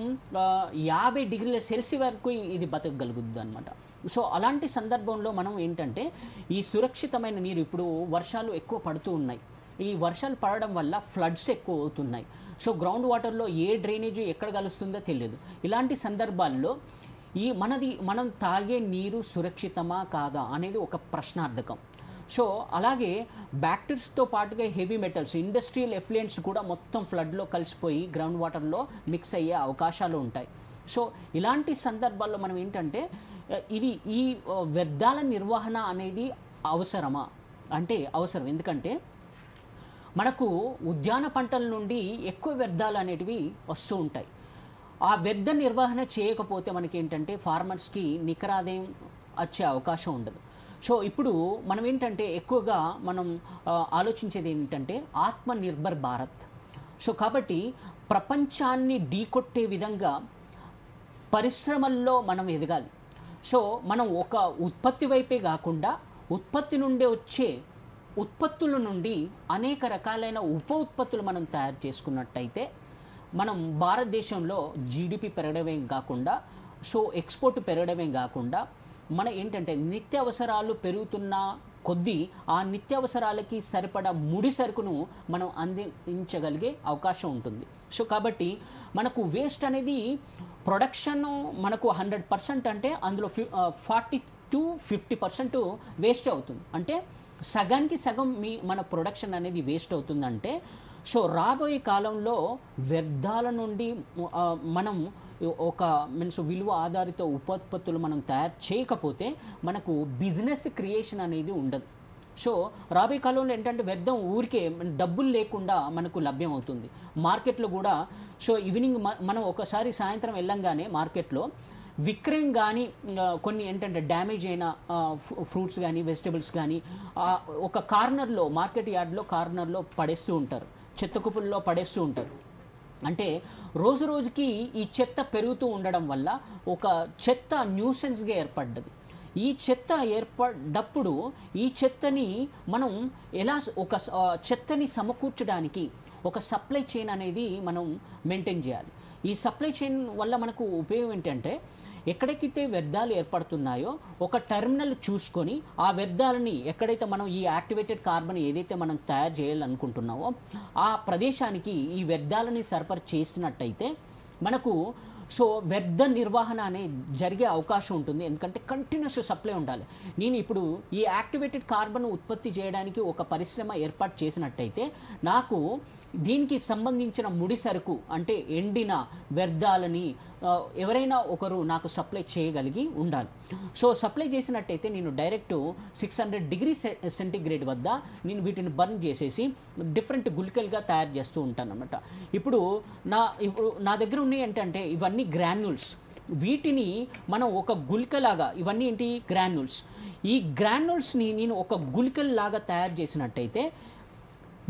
50 డిగ్రీల సెల్సియస్ వరకు ఇది బతకగలుగుతుంది అనమాట. సో అలాంటి సందర్భంలో మనం ఏంటంటే ఈ సురక్షితమైన నీరు, ఇప్పుడు వర్షాలు ఎక్కువ పడుతూ ఉన్నాయి, ఈ వర్షాలు పడడం వల్ల ఫ్లడ్స్ ఎక్కువ అవుతున్నాయి. సో గ్రౌండ్ వాటర్లో ఏ డ్రైనేజ్ ఎక్కడ కలుస్తుందో తెలియదు. ఇలాంటి సందర్భాల్లో మనం తాగే నీరు సురక్షితమా కాదా అనేది ఒక ప్రశ్నార్థకం. సో అలాగే బ్యాక్టీరియాస్తో పాటుగా హెవీ మెటల్స్, ఇండస్ట్రియల్ ఎఫ్లుయెంట్స్ కూడా మొత్తం ఫ్లడ్లో కలిసిపోయి గ్రౌండ్ వాటర్లో మిక్స్ అయ్యే అవకాశాలు ఉంటాయి. సో ఇలాంటి సందర్భాల్లో మనం ఏంటంటే ఈ వ్యర్థాల నిర్వహణ అనేది అవసరమా అంటే అవసరం. ఎందుకంటే మనకు ఉద్యాన పంటల నుండి ఎక్కువ వ్యర్థాలు అనేటివి వస్తూ ఉంటాయి. ఆ వ్యర్థ నిర్వహణ చేయకపోతే మనకేంటంటే ఫార్మర్స్కి నికరాదాయం వచ్చే అవకాశం ఉండదు. సో ఇప్పుడు మనం ఏంటంటే ఎక్కువగా మనం ఆలోచించేది ఏంటంటే ఆత్మనిర్భర్ భారత్. సో కాబట్టి ప్రపంచాన్ని ఢీకొట్టే విధంగా పరిశ్రమల్లో మనం ఎదగాలి. సో మనం ఒక ఉత్పత్తి వైపే కాకుండా ఉత్పత్తి నుండి వచ్చే ఉత్పత్తుల నుండి అనేక రకాలైన ఉప ఉత్పత్తులు మనం తయారు చేసుకున్నట్టయితే మనం భారతదేశంలో జీడిపి పెరగడమే కాకుండా, సో ఎక్స్పోర్ట్ పెరగడమే కాకుండా మన ఏంటంటే నిత్యావసరాలు పెరుగుతున్న కొద్దీ ఆ నిత్యావసరాలకి సరిపడా ముడి సరుకును మనం అందించగలిగే అవకాశం ఉంటుంది. సో కాబట్టి మనకు వేస్ట్ అనేది ప్రొడక్షన్ మనకు 100% అంటే అందులో 40 to 50% వేస్ట్ అవుతుంది. అంటే సగానికి సగం మన ప్రొడక్షన్ అనేది వేస్ట్ అవుతుందంటే సో రాబోయే కాలంలో వ్యర్థాల నుండి మనం ఒక మీన్స్ విలువ ఆధారిత ఉత్పత్తులు మనం తయారు చేయకపోతే మనకు బిజినెస్ క్రియేషన్ అనేది ఉండదు. సో రాబోయే కాలంలో ఏంటంటే వ్యర్థం ఊరికే డబ్బులు లేకుండా మనకు లభ్యం అవుతుంది మార్కెట్లో కూడా. సో ఈవినింగ్ మనం ఒకసారి సాయంత్రం వెళ్ళంగానే మార్కెట్లో విక్రయం కానీ కొన్ని ఏంటంటే డ్యామేజ్ అయిన ఫ్రూట్స్ కానీ వెజిటబుల్స్ కానీ ఒక కార్నర్లో మార్కెట్ యార్డ్లో కార్నర్లో పడేస్తూ ఉంటారు, చెత్త కుప్పల్లో పడేస్తూ ఉంటారు. అంటే రోజు రోజుకి ఈ చెత్త పెరుగుతూ ఉండడం వల్ల ఒక చెత్త న్యూసెన్స్గా ఏర్పడ్డది. ఈ చెత్త ఏర్పడ్డప్పుడు ఈ చెత్తని మనం ఎలా ఒక చెత్తని సమకూర్చడానికి ఒక సప్లై చైన్ అనేది మనం మెయింటైన్ చేయాలి. ఈ సప్లై చైన్ వల్ల మనకు ఉపయోగం ఏంటంటే ఎక్కడెక్కడైతే వ్యర్థాలు ఏర్పడుతున్నాయో ఒక టెర్మినల్ చూసుకొని ఆ వ్యర్థాలని ఎక్కడైతే మనం ఈ యాక్టివేటెడ్ కార్బన్ ఏదైతే మనం తయారు చేయాలనుకుంటున్నామో ఆ ప్రదేశానికి ఈ వ్యర్థాలని సరఫరా చేసినట్టయితే మనకు సో వ్యర్థ నిర్వహణ అనేది జరిగే అవకాశం ఉంటుంది. ఎందుకంటే కంటిన్యూస్ సప్లై ఉండాలి. నేను ఇప్పుడు ఈ యాక్టివేటెడ్ కార్బన్ ఉత్పత్తి చేయడానికి ఒక పరిశ్రమ ఏర్పాటు చేసినట్టయితే నాకు దీనికి సంబంధించిన ముడి సరుకు అంటే ఎండిన వ్యర్థాలని ఎవరైనా ఒకరు నాకు సప్లై చేయగలిగి ఉండాలి. సో సప్లై చేసినట్టయితే నేను డైరెక్ట్ 600 డిగ్రీ సెంటిగ్రేడ్ వద్ద నేను వీటిని బర్న్ చేసేసి డిఫరెంట్ గుళికలుగా తయారు చేస్తూ ఉంటాను అన్నమాట. ఇప్పుడు నా దగ్గర ఉన్నాయి ఏంటంటే ఇవన్నీ గ్రాన్యూల్స్. వీటిని మనం ఒక గుళికలాగా, ఇవన్నీ ఏంటి గ్రాన్యూల్స్, ఈ గ్రాన్యూల్స్ని నేను ఒక గుళికల్లాగా తయారు చేసినట్టయితే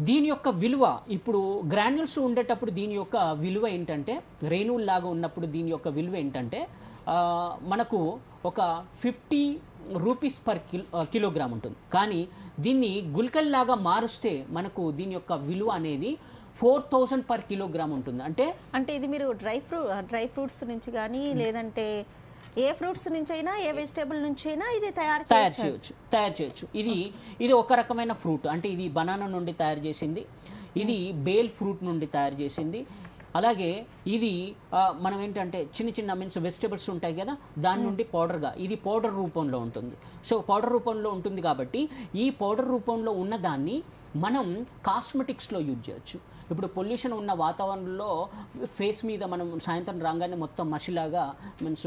దీని యొక్క విలువ ఇప్పుడు గ్రాన్యూల్స్ ఉండేటప్పుడు దీని యొక్క విలువ ఏంటంటే రేణువుల్ లాగా ఉన్నప్పుడు దీని యొక్క విలువ ఏంటంటే మనకు ఒక 50 రూపీస్ పర్ కిలోగ్రామ్ ఉంటుంది. కానీ దీన్ని గుల్కల్లాగా మారుస్తే మనకు దీని యొక్క విలువ అనేది 4000 పర్ కిలోగ్రామ్ ఉంటుంది. అంటే ఇది మీరు డ్రై ఫ్రూట్స్ నుంచి కానీ లేదంటే ఏ ఫ్రూట్స్ నుంచి అయినా ఏ వెజిటేబుల్ నుంచి అయినా ఇది తయారు చేయొచ్చు. ఇది ఒక రకమైన ఫ్రూట్, అంటే ఇది బనానా నుండి తయారు చేసింది, ఇది బేల్ ఫ్రూట్ నుండి తయారు చేసింది. అలాగే ఇది మనం ఏంటంటే చిన్న చిన్న మీన్స్ వెజిటబుల్స్ ఉంటాయి కదా, దాని నుండి పౌడర్గా ఇది పౌడర్ రూపంలో ఉంటుంది. సో పౌడర్ రూపంలో ఉంటుంది కాబట్టి ఈ పౌడర్ రూపంలో ఉన్నదాన్ని మనం కాస్మెటిక్స్లో యూజ్ చేయొచ్చు. ఇప్పుడు పొల్యూషన్ ఉన్న వాతావరణంలో ఫేస్ మీద మనం సాయంత్రం రాగానే మొత్తం మసిలాగా మీన్స్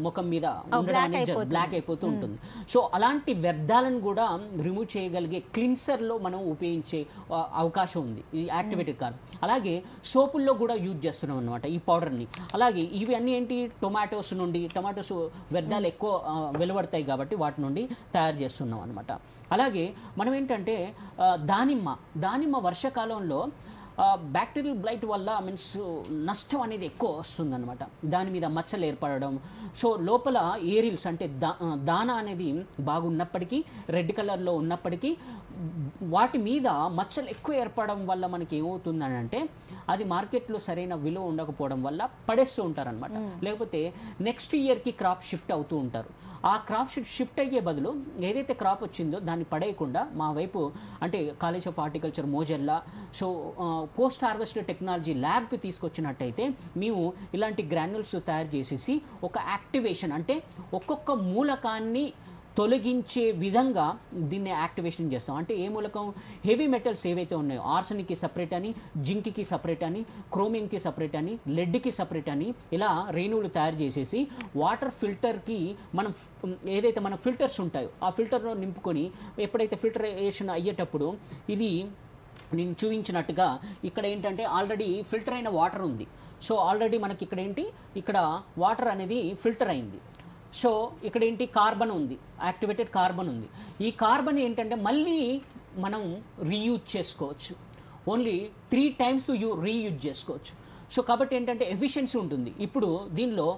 ముఖం మీద ఉండడానికి బ్లాక్ అయిపోతూ ఉంటుంది. సో అలాంటి వ్యర్థాలను కూడా రిమూవ్ చేయగలిగే క్లిన్సర్లో మనం ఉపయోగించే అవకాశం ఉంది ఈ యాక్టివేటెడ్ కార్బన్. అలాగే సోపుల్లో కూడా యూజ్ చేస్తున్నాం అనమాట ఈ పౌడర్ని. అలాగే ఇవి అన్నీ ఏంటి, టొమాటోస్ వ్యర్థాలు ఎక్కువ వెలువడతాయి కాబట్టి వాటి నుండి తయారు చేస్తున్నాం అనమాట. అలాగే మనం ఏంటంటే దానిమ్మ వర్షాకాలంలో బ్యాక్టీరియల్ బ్లైట్ వల్ల మీన్స్ నష్టం అనేది ఎక్కువ వస్తుందన్నమాట. దాని మీద మచ్చలు ఏర్పడడం, సో లోపల ఏరిల్స్ అంటే దాన అనేది బాగున్నప్పటికీ రెడ్ కలర్లో ఉన్నప్పటికీ వాటి మీద మచ్చలు ఎక్కువ ఏర్పడడం వల్ల మనకి ఏమవుతుందని అంటే అది మార్కెట్లో సరైన విలువ ఉండకపోవడం వల్ల పడేస్తూ ఉంటారనమాట. లేకపోతే నెక్స్ట్ ఇయర్కి క్రాప్ షిఫ్ట్ అవుతూ ఉంటారు. ఆ క్రాప్ షిఫ్ట్ అయ్యే బదులు ఏదైతే క్రాప్ వచ్చిందో దాన్ని పడేయకుండా మా వైపు అంటే college of horticulture Mojerla so post harvest technology ల్యాబ్కి తీసుకొచ్చినట్టయితే మేము ఇలాంటి గ్రాన్యుల్స్ తయారు చేసేసి ఒక యాక్టివేషన్ అంటే ఒక్కొక్క మూలకాన్ని తొలగించే విధంగా దీన్ని యాక్టివేషన్ చేస్తాం. అంటే ఏ మూలకం, హెవీ మెటల్స్ ఏవైతే ఉన్నాయో ఆర్సెనిక్కి సపరేట్ అని, జింక్కి సపరేట్ అని, క్రోమియంకి సపరేట్ అని, లెడ్కి సపరేట్ అని ఇలా రేణువులు తయారు చేసేసి వాటర్ ఫిల్టర్కి మనం ఏదైతే మన ఫిల్టర్స్ ఉంటాయో ఆ ఫిల్టర్లో నింపుకొని ఎప్పుడైతే ఫిల్టరేషన్ అయ్యేటప్పుడు ఇది నేను చూపించినట్టుగా ఇక్కడ ఏంటంటే ఆల్రెడీ ఫిల్టర్ అయిన వాటర్ ఉంది. సో ఆల్రెడీ మనకి ఇక్కడ ఏంటి, ఇక్కడ వాటర్ అనేది ఫిల్టర్ అయింది. సో ఇక్కడ ఏంటి, కార్బన్ ఉంది, యాక్టివేటెడ్ కార్బన్ ఉంది. ఈ కార్బన్ ఏంటంటే మళ్ళీ మనం రీయూజ్ చేసుకోవచ్చు. ఓన్లీ 3 times రీయూజ్ చేసుకోవచ్చు. సో కాబట్టి ఏంటంటే ఎఫిషియన్సీ ఉంటుంది. ఇప్పుడు దీనిలో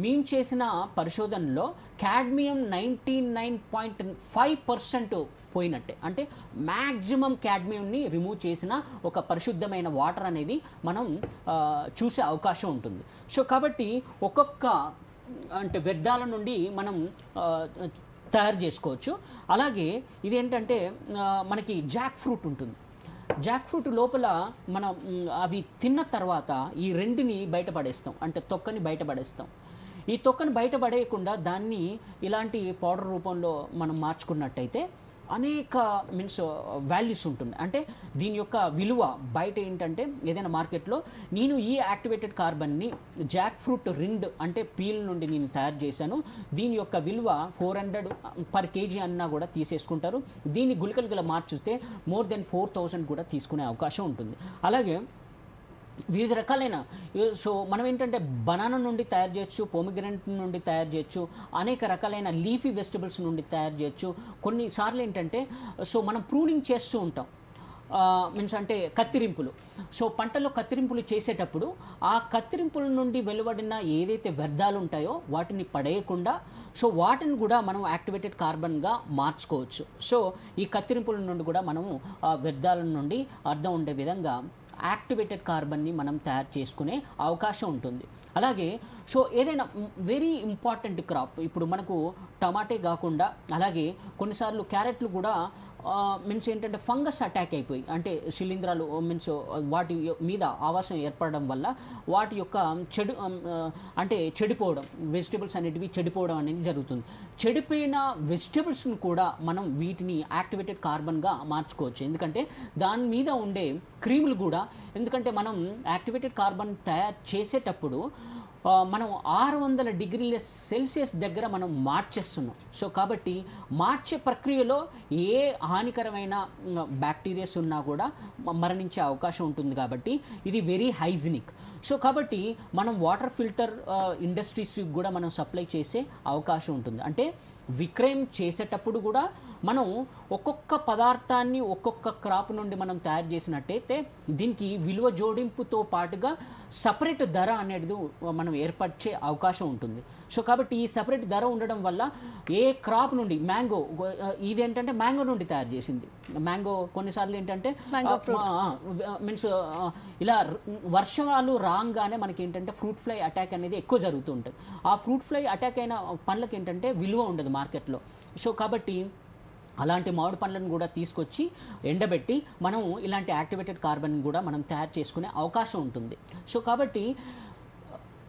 మేము చేసిన పరిశోధనలో క్యాడ్మియం 99.5% పోయినట్టే. అంటే మ్యాక్సిమం క్యాడ్మియంని రిమూవ్ చేసిన ఒక పరిశుద్ధమైన వాటర్ అనేది మనం చూసే అవకాశం ఉంటుంది. సో కాబట్టి ఒక్కొక్క అంటే వ్యర్థాల నుండి మనం తయారు చేసుకోవచ్చు. అలాగే ఇదేంటంటే మనకి జాక్ ఫ్రూట్ ఉంటుంది. జాక్ ఫ్రూట్ లోపల మనం అవి తిన్న తర్వాత ఈ రెండుని బయటపడేస్తాం, అంటే తొక్కని బయటపడేస్తాం. ఈ తొక్కని బయటపడేయకుండా దాన్ని ఇలాంటి పౌడర్ రూపంలో మనం మార్చుకున్నట్టయితే అనేక మీన్స్ వాల్యూస్ ఉంటుంది. అంటే దీని యొక్క విలువ బయట ఏంటంటే ఏదైనా మార్కెట్లో నేను ఈ యాక్టివేటెడ్ కార్బన్ని జాక్ ఫ్రూట్ రిండ్ అంటే పీల్ నుండి నేను తయారు చేశాను, దీని యొక్క విలువ 400 per kg అన్నా కూడా తీసేసుకుంటారు. దీన్ని గుళికలుగా మార్చిస్తే మోర్ దెన్ 4000 కూడా తీసుకునే అవకాశం ఉంటుంది. అలాగే వివిధ రకాలైన సో మనం ఏంటంటే బనానా నుండి తయారు చేయొచ్చు, పోమిగ్రెనేట్ నుండి తయారు చేయొచ్చు, అనేక రకాలైన లీఫీ వెజిటబుల్స్ నుండి తయారు చేయొచ్చు. కొన్నిసార్లు ఏంటంటే సో మనం ప్రూనింగ్ చేస్తూ ఉంటాం, మీన్స్ అంటే కత్తిరింపులు. సో పంటల్లో కత్తిరింపులు చేసేటప్పుడు ఆ కత్తిరింపుల నుండి వెలువడిన ఏదైతే వ్యర్థాలు ఉంటాయో వాటిని పడేయకుండా సో వాటిని కూడా మనం యాక్టివేటెడ్ కార్బన్గా మార్చుకోవచ్చు. సో ఈ కత్తిరింపుల నుండి కూడా మనము ఆ వ్యర్థాల నుండి అర్థం ఉండే విధంగా యాక్టివేటెడ్ కార్బన్ని మనం తయారు చేసుకునే అవకాశం ఉంటుంది. అలాగే సో ఏదైనా వెరీ ఇంపార్టెంట్ క్రాప్, ఇప్పుడు మనకు టమాటే కాకుండా అలాగే కొన్నిసార్లు క్యారెట్లు కూడా మీన్స్ ఏంటంటే ఫంగస్ అటాక్ అయిపోయి అంటే శిలీంధ్రాలు మీన్స్ వాటి మీద ఆవాసం ఏర్పడడం వల్ల వాటి యొక్క చెడిపోవడం, వెజిటబుల్స్ అనేటివి చెడిపోవడం అనేది జరుగుతుంది. చెడిపోయిన వెజిటబుల్స్ని కూడా మనం వీటిని యాక్టివేటెడ్ కార్బన్గా మార్చుకోవచ్చు. ఎందుకంటే దాని మీద ఉండే క్రీములు కూడా, ఎందుకంటే మనం యాక్టివేటెడ్ కార్బన్ తయారు చేసేటప్పుడు మనం 600 degrees Celsius దగ్గర మనం మార్చేస్తున్నాం. సో కాబట్టి మార్చే ప్రక్రియలో ఏ హానికరమైన బ్యాక్టీరియాస్ ఉన్నా కూడా మరణించే అవకాశం ఉంటుంది. కాబట్టి ఇది వెరీ హైజినిక్. సో కాబట్టి మనం వాటర్ ఫిల్టర్ ఇండస్ట్రీస్కి కూడా మనం సప్లై చేసే అవకాశం ఉంటుంది. అంటే విక్రయం చేసేటప్పుడు కూడా మనం ఒక్కొక్క పదార్థాన్ని ఒక్కొక్క క్రాప్ నుండి మనం తయారు చేసినట్టయితే దీనికి విలువ జోడింపుతో పాటుగా సపరేట్ ధర అనేది మనం ఏర్పరిచే అవకాశం ఉంటుంది. సో కాబట్టి ఈ సపరేట్ ధర ఉండడం వల్ల ఏ క్రాప్ నుండి మ్యాంగో ఇదేంటంటే మ్యాంగో నుండి తయారు చేసింది. మ్యాంగో కొన్నిసార్లు ఏంటంటే మీన్స్ ఇలా వర్షాలు రాగానే మనకి ఏంటంటే ఫ్రూట్ ఫ్లై అటాక్ అనేది ఎక్కువ జరుగుతూ ఉంటుంది. ఆ ఫ్రూట్ ఫ్లై అటాక్ అయిన పండ్లకి ఏంటంటే విలువ ఉండదు మార్కెట్లో. సో కాబట్టి అలాంటి మామిడి పండ్లను కూడా తీసుకొచ్చి ఎండబెట్టి మనం ఇలాంటి యాక్టివేటెడ్ కార్బన్ కూడా మనం తయారు చేసుకునే అవకాశం ఉంటుంది. సో కాబట్టి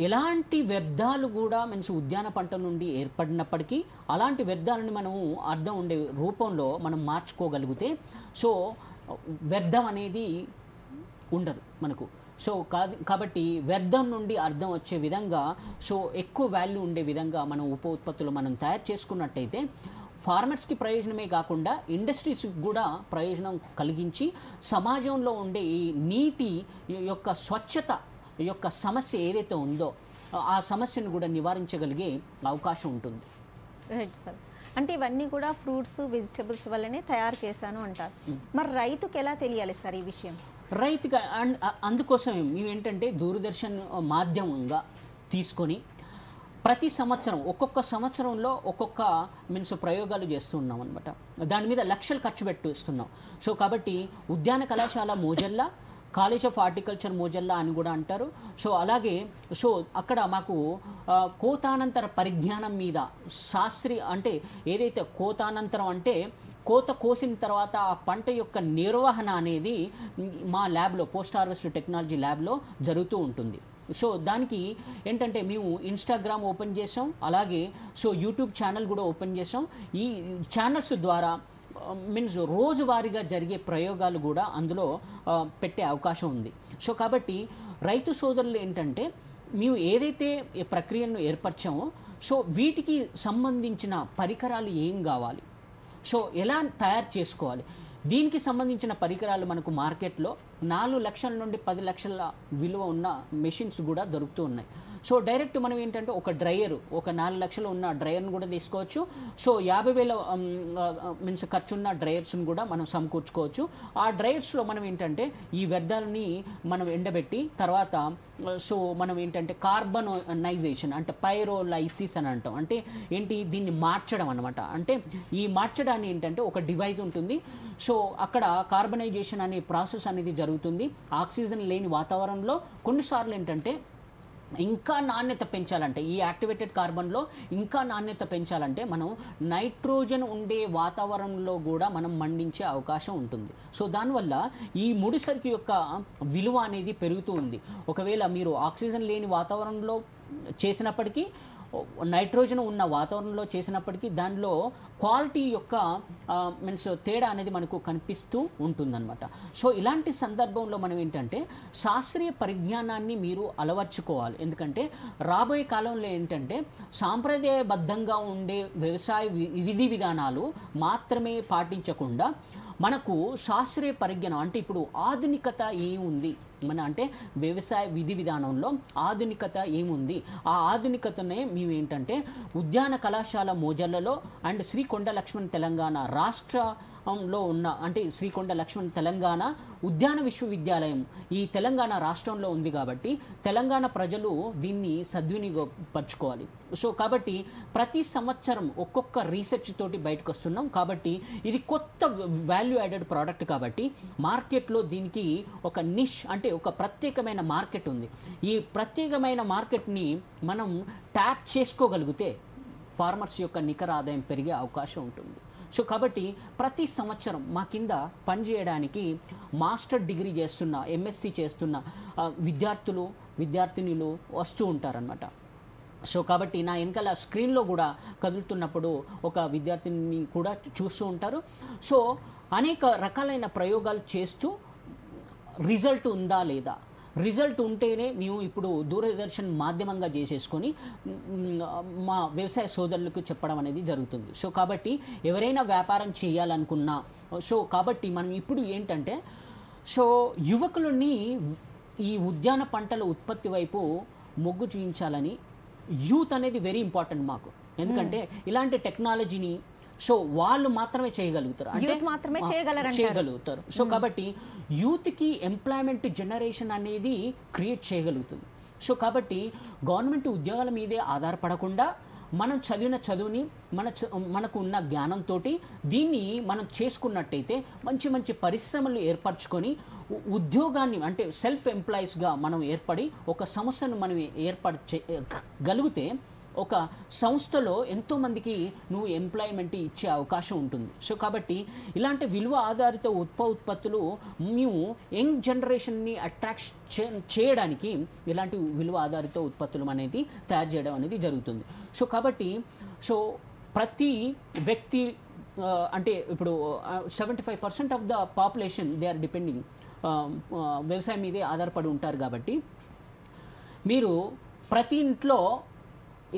ఎలాంటి వ్యర్థాలు కూడా మీన్స్ ఉద్యాన పంట నుండి ఏర్పడినప్పటికీ అలాంటి వ్యర్థాలను మనము అర్థం ఉండే రూపంలో మనం మార్చుకోగలిగితే సో వ్యర్థం అనేది ఉండదు మనకు. సో కాబట్టి వ్యర్థం నుండి అర్థం వచ్చే విధంగా సో ఎక్కువ వాల్యూ ఉండే విధంగా మనం ఉప ఉత్పత్తులు మనం తయారు చేసుకున్నట్టయితే ఫార్మర్స్కి ప్రయోజనమే కాకుండా ఇండస్ట్రీస్కి కూడా ప్రయోజనం కలిగించి సమాజంలో ఉండే ఈ నీటి యొక్క స్వచ్ఛత యొక్క సమస్య ఏదైతే ఉందో ఆ సమస్యను కూడా నివారించగలిగే అవకాశం ఉంటుంది. Right sir. అంటే ఇవన్నీ కూడా ఫ్రూట్స్ వెజిటబుల్స్ వల్లనే తయారు చేశాను అంటారు. మరి రైతుకి ఎలా తెలియాలి సార్ ఈ విషయం? రైతుగా అందుకోసం మేము ఏంటంటే దూరదర్శన్ మాధ్యమంగా తీసుకొని ప్రతి సంవత్సరం ఒక్కొక్క సంవత్సరంలో ఒక్కొక్క మీన్స్ ప్రయోగాలు చేస్తున్నాం అనమాట. దాని మీద లక్షలు ఖర్చు పెట్టిస్తున్నాం. సో కాబట్టి ఉద్యాన కళాశాల మోజల్లా, కాలేజ్ ఆఫ్ హార్టికల్చర్ మోజల్లా అని కూడా అంటారు. సో అలాగే సో అక్కడ మాకు కోతానంతర పరిజ్ఞానం మీద అంటే ఏదైతే కోతానంతరం అంటే కోత కోసిన తర్వాత ఆ పంట యొక్క నిర్వహణ అనేది మా ల్యాబ్లో పోస్ట్ హార్వెస్ట్ టెక్నాలజీ ల్యాబ్లో జరుగుతూ ఉంటుంది. సో దానికి ఏంటంటే మేము ఇన్స్టాగ్రామ్ ఓపెన్ చేసాం, అలాగే సో యూట్యూబ్ ఛానల్ కూడా ఓపెన్ చేసాం. ఈ ఛానల్స్ ద్వారా మీన్స్ రోజువారీగా జరిగే ప్రయోగాలు కూడా అందులో పెట్టే అవకాశం ఉంది. సో కాబట్టి రైతు సోదరులు ఏంటంటే మేము ఏదైతే ఈ ప్రక్రియను ఏర్పరిచామో సో వీటికి సంబంధించిన పరికరాలు ఏం కావాలి, సో ఎలా తయారు చేసుకోవాలి, దీనికి సంబంధించిన పరికరాలు మనకు మార్కెట్లో 4 లక్షల నుండి 10 లక్షల విలువ ఉన్న మెషిన్స్ కూడా దొరుకుతూ ఉన్నాయి. సో డైరెక్ట్ మనం ఏంటంటే ఒక డ్రైయర్, ఒక 4 లక్షలు ఉన్న డ్రైయర్ను కూడా తీసుకోవచ్చు. సో 50,000 మీన్స్ ఖర్చున్న డ్రైయర్స్ని కూడా మనం సమకూర్చుకోవచ్చు. ఆ డ్రైయర్స్లో మనం ఏంటంటే ఈ వ్యర్థాలని మనం ఎండబెట్టి తర్వాత సో మనం ఏంటంటే కార్బనైజేషన్ అంటే పైరోలైసిస్ అని అంటాం. అంటే ఏంటి, దీన్ని మార్చడం అనమాట. అంటే ఈ మార్చడాన్ని ఏంటంటే ఒక డివైస్ ఉంటుంది. సో అక్కడ కార్బనైజేషన్ అనే ప్రాసెస్ అనేది జరుగుతుంది. ఆక్సిజన్ లేని వాతావరణంలో కొన్నిసార్లు ఏంటంటే ఇంకా నాణ్యత పెంచాలంటే ఈ యాక్టివేటెడ్ కార్బన్లో ఇంకా నాణ్యత పెంచాలంటే మనం నైట్రోజన్ ఉండే వాతావరణంలో కూడా మనం మండించే అవకాశం ఉంటుంది. సో దానివల్ల ఈ ముడిసరికి యొక్క విలువ అనేది పెరుగుతూ ఉంది. ఒకవేళ మీరు ఆక్సిజన్ లేని వాతావరణంలో చేసినప్పటికీ, నైట్రోజన్ ఉన్న వాతావరణంలో చేసినప్పటికీ దానిలో క్వాలిటీ యొక్క మీన్స్ తేడా అనేది మనకు కనిపిస్తూ ఉంటుందన్నమాట. సో ఇలాంటి సందర్భంలో మనం ఏంటంటే శాస్త్రీయ పరిజ్ఞానాన్ని మీరు అలవర్చుకోవాలి. ఎందుకంటే రాబోయే కాలంలో ఏంటంటే సాంప్రదాయబద్ధంగా ఉండే వ్యవసాయ విధి విధానాలు మాత్రమే పాటించకుండా మనకు శాస్త్రీయ పరిజ్ఞానం అంటే ఇప్పుడు ఆధునికత ఏముంది మన అంటే వ్యవసాయ విధి విధానంలో ఆధునికత ఏముంది, ఆ ఆధునికతనే మేము ఏంటంటే ఉద్యాన కళాశాల మోజల్లలో అండ్ శ్రీకొండ లక్ష్మణ్ తెలంగాణ రాష్ట్రంలో ఉన్న అంటే శ్రీకొండ లక్ష్మణ్ తెలంగాణ ఉద్యాన విశ్వవిద్యాలయం ఈ తెలంగాణ రాష్ట్రంలో ఉంది కాబట్టి తెలంగాణ ప్రజలు దీన్ని సద్వినియోగపరచుకోవాలి. సో కాబట్టి ప్రతి సంవత్సరం ఒక్కొక్క రీసెర్చ్ తోటి బయటకు వస్తున్నాం కాబట్టి ఇది కొత్త వాల్యూ యాడెడ్ ప్రోడక్ట్ కాబట్టి మార్కెట్లో దీనికి ఒక నిష్ అంటే ఒక ప్రత్యేకమైన మార్కెట్ ఉంది. ఈ ప్రత్యేకమైన మార్కెట్ని మనం ట్యాప్ చేసుకోగలిగితే ఫార్మర్స్ యొక్క నికర ఆదాయం పెరిగే అవకాశం ఉంటుంది. సో కాబట్టి ప్రతి సంవత్సరం మా కింద పనిచేయడానికి మాస్టర్ డిగ్రీ చేస్తున్న ఎంఎస్సి చేస్తున్న విద్యార్థినులు వస్తూ ఉంటారనమాట. సో కాబట్టి నా వెనకాల స్క్రీన్లో కూడా కదులుతున్నప్పుడు ఒక విద్యార్థిని కూడా చూస్తూ ఉంటారు. సో అనేక రకాలైన ప్రయోగాలు చేస్తూ రిజల్ట్ ఉందా లేదా, రిజల్ట్ ఉంటేనే మేము ఇప్పుడు దూరదర్శన్ మాధ్యమంగా చేసేసుకొని మా వ్యవసాయ సోదరులకు చెప్పడం అనేది జరుగుతుంది. సో కాబట్టి ఎవరైనా వ్యాపారం చేయాలనుకున్నా సో కాబట్టి మనం ఇప్పుడు ఏంటంటే సో యువకులని ఈ ఉద్యాన పంటల ఉత్పత్తి వైపు మొగ్గు చూపించాలని యూత్ అనేది వెరీ ఇంపార్టెంట్ మాకు. ఎందుకంటే ఇలాంటి టెక్నాలజీని సో వాళ్ళు మాత్రమే చేయగలుగుతారు, అంటే Youth మాత్రమే చేయగలుగుతారు. సో కాబట్టి యూత్కి ఎంప్లాయ్మెంట్ జనరేషన్ అనేది క్రియేట్ చేయగలుగుతుంది. సో కాబట్టి గవర్నమెంట్ ఉద్యోగాల మీదే ఆధారపడకుండా మనం చదివిన చదువుని మనకు ఉన్న జ్ఞానంతో దీన్ని మనం చేసుకున్నట్టయితే మంచి మంచి పరిశ్రమలు ఏర్పరచుకొని ఉద్యోగాన్ని అంటే సెల్ఫ్ ఎంప్లాయీస్గా మనం ఏర్పడి ఒక సంస్థను మనం ఏర్పరచగలిగితే ఒక సంస్థలో ఎంతోమందికి నువ్వు ఎంప్లాయ్మెంట్ ఇచ్చే అవకాశం ఉంటుంది. సో కాబట్టి ఇలాంటి విలువ ఆధారిత ఉత్పత్తులు మేము యంగ్ జనరేషన్ని అట్రాక్ట్ చేయడానికి ఇలాంటి విలువ ఆధారిత ఉత్పత్తులు అనేది తయారు చేయడం అనేది జరుగుతుంది. సో కాబట్టి ప్రతి వ్యక్తి అంటే ఇప్పుడు 75% of the population they are depending వ్యవసాయం మీదే ఆధారపడి ఉంటారు. కాబట్టి మీరు ప్రతి ఇంట్లో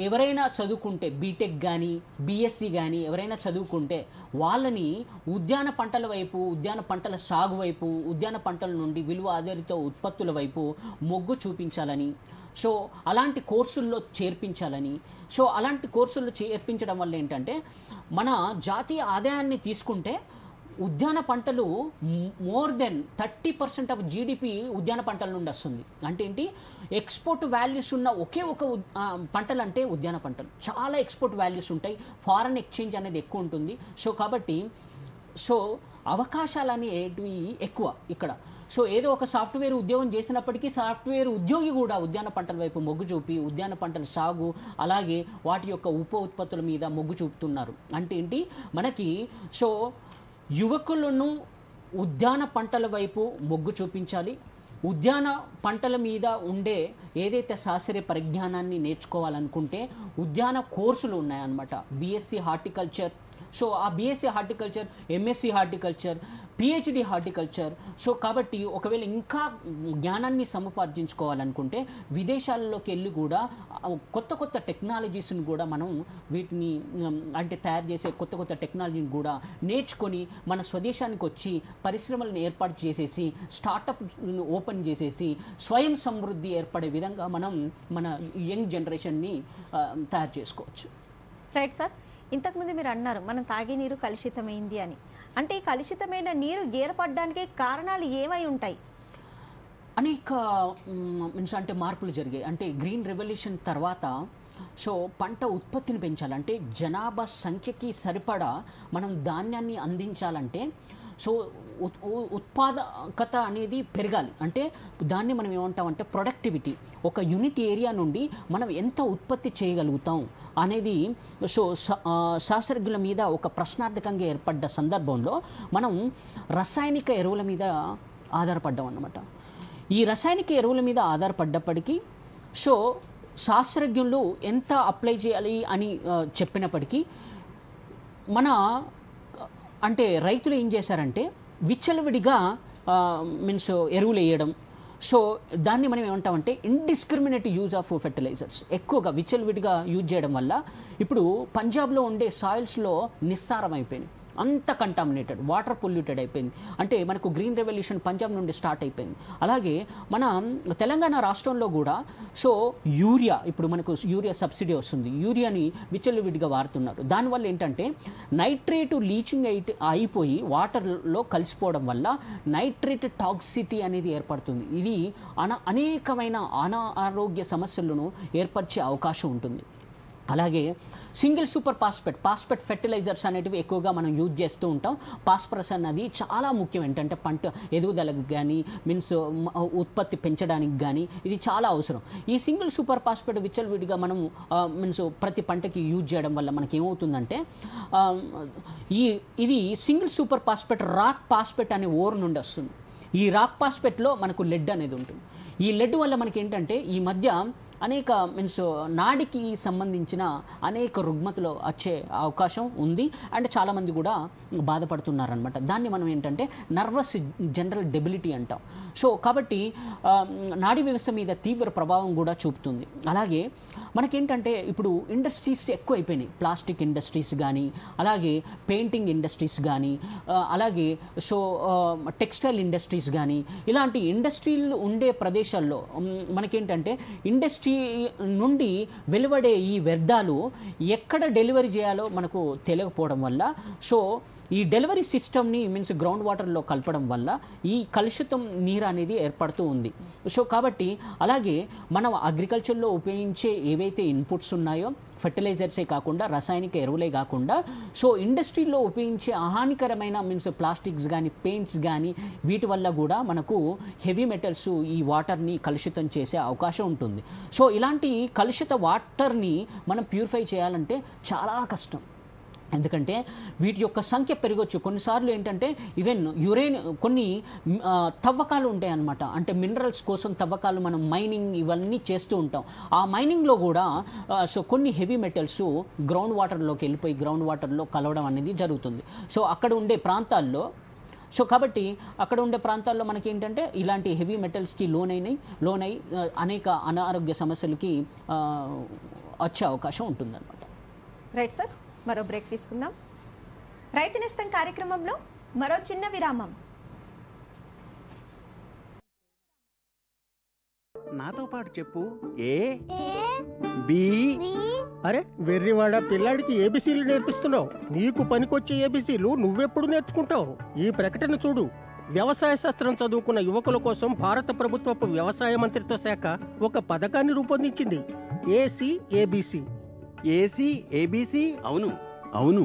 ఎవరైనా చదువుకుంటే బీటెక్ కానీ బీఎస్సీ కానీ ఎవరైనా చదువుకుంటే వాళ్ళని ఉద్యాన పంటల వైపు, ఉద్యాన పంటల సాగు వైపు, ఉద్యాన పంటల నుండి విలువ ఆధారిత ఉత్పత్తుల వైపు మొగ్గు చూపించాలని, సో అలాంటి కోర్సుల్లో చేర్పించాలని. సో అలాంటి కోర్సుల్లో చేర్పించడం వల్ల ఏంటంటే మన జాతీయ ఆదాయాన్ని తీసుకుంటే ఉద్యాన పంటలు మోర్ దెన్ 30% ఆఫ్ జీడిపి ఉద్యాన పంటల నుండి వస్తుంది. అంటే ఏంటి, ఎక్స్పోర్ట్ వాల్యూస్ ఉన్న ఒకే ఒక పంటలు అంటే ఉద్యాన పంటలు. చాలా ఎక్స్పోర్ట్ వాల్యూస్ ఉంటాయి, ఫారెన్ ఎక్స్చేంజ్ అనేది ఎక్కువ ఉంటుంది. సో కాబట్టి అవకాశాలు అనేటివి ఎక్కువ ఇక్కడ. సో ఏదో ఒక సాఫ్ట్వేర్ ఉద్యోగం చేసినప్పటికీ సాఫ్ట్వేర్ ఉద్యోగి కూడా ఉద్యాన పంటల వైపు మొగ్గు చూపి ఉద్యాన పంటల సాగు అలాగే వాటి యొక్క ఉప ఉత్పత్తుల మీద మొగ్గు చూపుతున్నారు. అంటే ఏంటి, మనకి యువకులను ఉద్యాన పంటల వైపు మొగ్గు చూపించాలి. ఉద్యాన పంటల మీద ఉండే ఏదైతే శాస్త్రీయ పరిజ్ఞానాన్ని నేర్చుకోవాలనుకుంటే ఉద్యాన కోర్సులు ఉన్నాయన్నమాట. బీఎస్సీ హార్టికల్చర్, సో ఆ BSc horticulture, MSc horticulture, PhD horticulture. So కాబట్టి ఒకవేళ ఇంకా జ్ఞానాన్ని సముపార్జించుకోవాలనుకుంటే విదేశాలలోకి వెళ్ళి కూడా కొత్త కొత్త టెక్నాలజీస్ని కూడా మనం వీటిని అంటే తయారు చేసే కొత్త కొత్త టెక్నాలజీని కూడా నేర్చుకొని మన స్వదేశానికి వచ్చి పరిశ్రమలను ఏర్పాటు చేసేసి స్టార్టప్ ఓపెన్ చేసేసి స్వయం సమృద్ధి ఏర్పడే విధంగా మనం మన యంగ్ జనరేషన్ని తయారు చేసుకోవచ్చు. రైట్ సార్, ఇంతకుముందు మీరు అన్నారు మనం తాగే నీరు కలుషితమైంది అని. అంటే ఈ కలుషితమైన నీరు ఏర్పడడానికి కారణాలు ఏమై ఉంటాయి? అనేక అంటే మార్పులు జరిగాయి. అంటే గ్రీన్ రెవల్యూషన్ తర్వాత పంట ఉత్పత్తిని పెంచాలంటే జనాభా సంఖ్యకి సరిపడా మనం ధాన్యాన్ని అందించాలంటే ఉత్పాదకత అనేది పెరగాలి. అంటే దాన్ని మనం ఏమంటామంటే ప్రొడక్టివిటీ, ఒక యూనిట్ ఏరియా నుండి మనం ఎంత ఉత్పత్తి చేయగలుగుతాం అనేది శాస్త్రజ్ఞుల మీద ఒక ప్రశ్నార్థకంగా ఏర్పడ్డ సందర్భంలో మనం రసాయనిక ఎరువుల మీద ఆధారపడ్డాం అన్నమాట. ఈ రసాయనిక ఎరువుల మీద ఆధారపడ్డప్పటికీ శాస్త్రజ్ఞులు ఎంత అప్లై చేయాలి అని చెప్పినప్పటికీ మన అంటే రైతులు ఏం చేశారంటే విచ్చలవిడిగా ఎరువులు వేయడం. దాన్ని మనం ఏమంటామంటే ఇండిస్క్రిమినేట్ యూజ్ ఆఫ్ ఫెర్టిలైజర్స్ ఎక్కువగా విచ్చలవిడిగా యూజ్ చేయడం వల్ల ఇప్పుడు పంజాబ్లో ఉండే సాయిల్స్లో నిస్సారం అయిపోయింది, అంత కంటామినేటెడ్, వాటర్ పొల్యూటెడ్ అయిపోయింది. అంటే మనకు గ్రీన్ రెవల్యూషన్ పంజాబ్ నుండి స్టార్ట్ అయిపోయింది. అలాగే మన తెలంగాణ రాష్ట్రంలో కూడా యూరియా, ఇప్పుడు మనకు యూరియా సబ్సిడీ వస్తుంది, యూరియాని విచ్చలవిడిగా వాడుతున్నారు. దానివల్ల ఏంటంటే నైట్రేటు లీచింగ్ అయిపోయి వాటర్లో కలిసిపోవడం వల్ల నైట్రేట్ టాక్సిటీ అనేది ఏర్పడుతుంది. ఇది అనేకమైన అనారోగ్య సమస్యలను ఏర్పరిచే అవకాశం ఉంటుంది. అలాగే సింగిల్ సూపర్ ఫాస్ఫేట్ ఫెర్టిలైజర్స్ అనేటివి ఎక్కువగా మనం యూజ్ చేస్తూ ఉంటాం. ఫాస్ఫరస్ అన్నది చాలా ముఖ్యం, ఏంటంటే పంట ఎదుగుదలకు కానీ ఉత్పత్తి పెంచడానికి కానీ ఇది చాలా అవసరం. ఈ సింగిల్ సూపర్ ఫాస్ఫేట్ విచ్చలవిడిగా మనం ప్రతి పంటకి యూజ్ చేయడం వల్ల మనకి ఏమవుతుందంటే ఇది సింగిల్ సూపర్ రాక్ ఫాస్ఫేట్ అనే ఓర్ నుండి వస్తుంది. ఈ రాక్ ఫాస్ఫేట్లో మనకు లెడ్ అనేది ఉంటుంది. ఈ లెడ్ వల్ల మనకి ఏంటంటే ఈ మధ్య అనేక నాడికి సంబంధించిన అనేక రుగ్మతలు వచ్చే అవకాశం ఉంది. అండ్ చాలామంది కూడా బాధపడుతున్నారనమాట. దాన్ని మనం ఏంటంటే నర్వస్ జనరల్ డెబిలిటీ అంటాం. కాబట్టి నాడీ వ్యవస్థ మీద తీవ్ర ప్రభావం కూడా చూపుతుంది. అలాగే మనకేంటంటే ఇప్పుడు ఇండస్ట్రీస్ ఎక్కువ అయిపోయినాయి, ప్లాస్టిక్ ఇండస్ట్రీస్ కానీ అలాగే పెయింటింగ్ ఇండస్ట్రీస్ కానీ అలాగే టెక్స్టైల్ ఇండస్ట్రీస్ కానీ ఇలాంటి ఇండస్ట్రీలు ఉండే ప్రదేశాల్లో మనకేంటంటే ఇండస్ట్రియల్ నుండి వెలువడే ఈ వ్యర్థాలు ఎక్కడ డెలివరీ చేయాలో మనకు తెలియకపోవడం వల్ల సో ఈ డెలివరీ సిస్టమ్ని మీన్స్ గ్రౌండ్ వాటర్లో కలపడం వల్ల ఈ కలుషితం నీరు అనేది ఏర్పడుతూ ఉంది. సో కాబట్టి అలాగే మనం అగ్రికల్చర్లో ఉపయోగించే ఏవైతే ఇన్పుట్స్ ఉన్నాయో ఫెర్టిలైజర్సే కాకుండా రసాయనిక ఎరువులే కాకుండా సో ఇండస్ట్రీలో ఉపయోగించే హానికరమైన మీన్స్ ప్లాస్టిక్స్ కానీ పెయింట్స్ కానీ వీటి వల్ల కూడా మనకు హెవీ మెటల్స్ ఈ వాటర్ని కలుషితం చేసే అవకాశం ఉంటుంది. సో ఇలాంటి కలుషిత వాటర్ని మనం ప్యూరిఫై చేయాలంటే చాలా కష్టం. ఎందుకంటే వీటి యొక్క సంఖ్య పెరగవచ్చు. కొన్నిసార్లు ఏంటంటే ఈవెన్ యురేన్ కొన్ని తవ్వకాలు ఉంటాయి అన్నమాట. అంటే మినరల్స్ కోసం తవ్వకాలు మనం మైనింగ్ ఇవన్నీ చేస్తూ ఉంటాం. ఆ మైనింగ్లో కూడా సో కొన్ని హెవీ మెటల్స్ గ్రౌండ్ వాటర్లోకి వెళ్ళిపోయి గ్రౌండ్ వాటర్లో కలవడం అనేది జరుగుతుంది. సో అక్కడ ఉండే ప్రాంతాల్లో సో కాబట్టి అక్కడ ఉండే ప్రాంతాల్లో మనకి ఏంటంటే ఇలాంటి హెవీ మెటల్స్కి లోనై అనేక అనారోగ్య సమస్యలకి వచ్చే అవకాశం ఉంటుందన్నమాట. రైట్ సార్, మరో బ్రేక్ తీసుకుందాం. రైతు నేస్తం కార్యక్రమంలో మరో చిన్న విరామం. నాతో పాటు చెప్పు. A B. అరే వెర్రివాడ, పిల్లాడికి ఏబిసీలు నేర్పిస్తున్నావు. నీకు పనికొచ్చే ఏబిసీలు నువ్వెప్పుడు నేర్చుకుంటావు? ఈ ప్రకటన చూడు. వ్యవసాయ శాస్త్రం చదువుకున్న యువకుల కోసం భారత ప్రభుత్వపు వ్యవసాయ మంత్రిత్వ శాఖ ఒక పథకాన్ని రూపొందించింది. ఏసీఏబిసి. ఏసీఏబిసి? అవును అవును,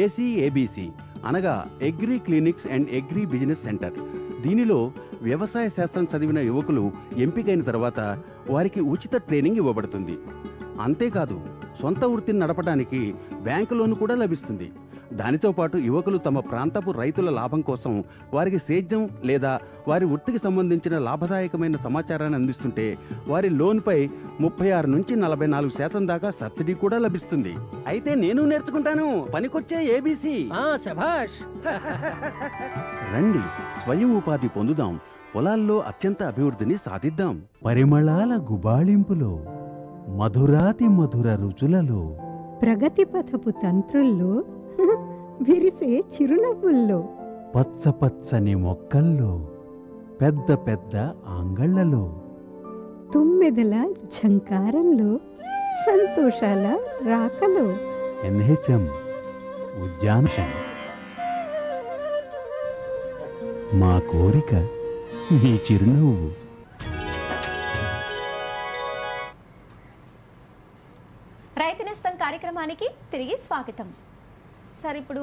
ఏసీఏబిసి అనగా agri clinics and agri business centre. దీనిలో వ్యవసాయ శాస్త్రం చదివిన యువకులు ఎంపికైన తర్వాత వారికి ఉచిత ట్రైనింగ్ ఇవ్వబడుతుంది. అంతేకాదు, సొంత వృత్తిని నడపడానికి బ్యాంకు లోన్ కూడా లభిస్తుంది. దానితో పాటు యువకులు తమ ప్రాంతపు రైతుల లాభం కోసం వారికి సేద్యం లేదా వారి వృత్తికి సంబంధించిన లాభదాయకమైన సమాచారాన్ని అందిస్తుంటే వారి లోన్పై 36 నుంచి 44% దాకా సబ్సిడీ కూడా లభిస్తుంది. అయితే నేను నేర్చుకుంటాను పనికొచ్చే ఏబీసీ. శభాష్. రండి, స్వయం ఉపాధి పొందుదాం, పొలాల్లో అత్యంత అభివృద్ధిని సాధిద్దాం. పరిమళాల గుబాళింపులో, మధురాతి మధుర రుచులలో, ప్రగతి పథపు తంత్రుల్లో, విరిసే చిరునవ్వుల్లో, పచ్చ పచ్చని మొక్కల్లో, పెద్ద పెద్ద ఆంగళ్లలో, తుమ్మెదల ఝంకారంలో, సంతోషాల రాకలో. ఎన్హెచ్ఎం ఉద్యానం. మా కోరిక మీ చిరునవ్వు. రైతు నేస్తం కార్యక్రమానికి తిరిగి స్వాగతం. సార్, ఇప్పుడు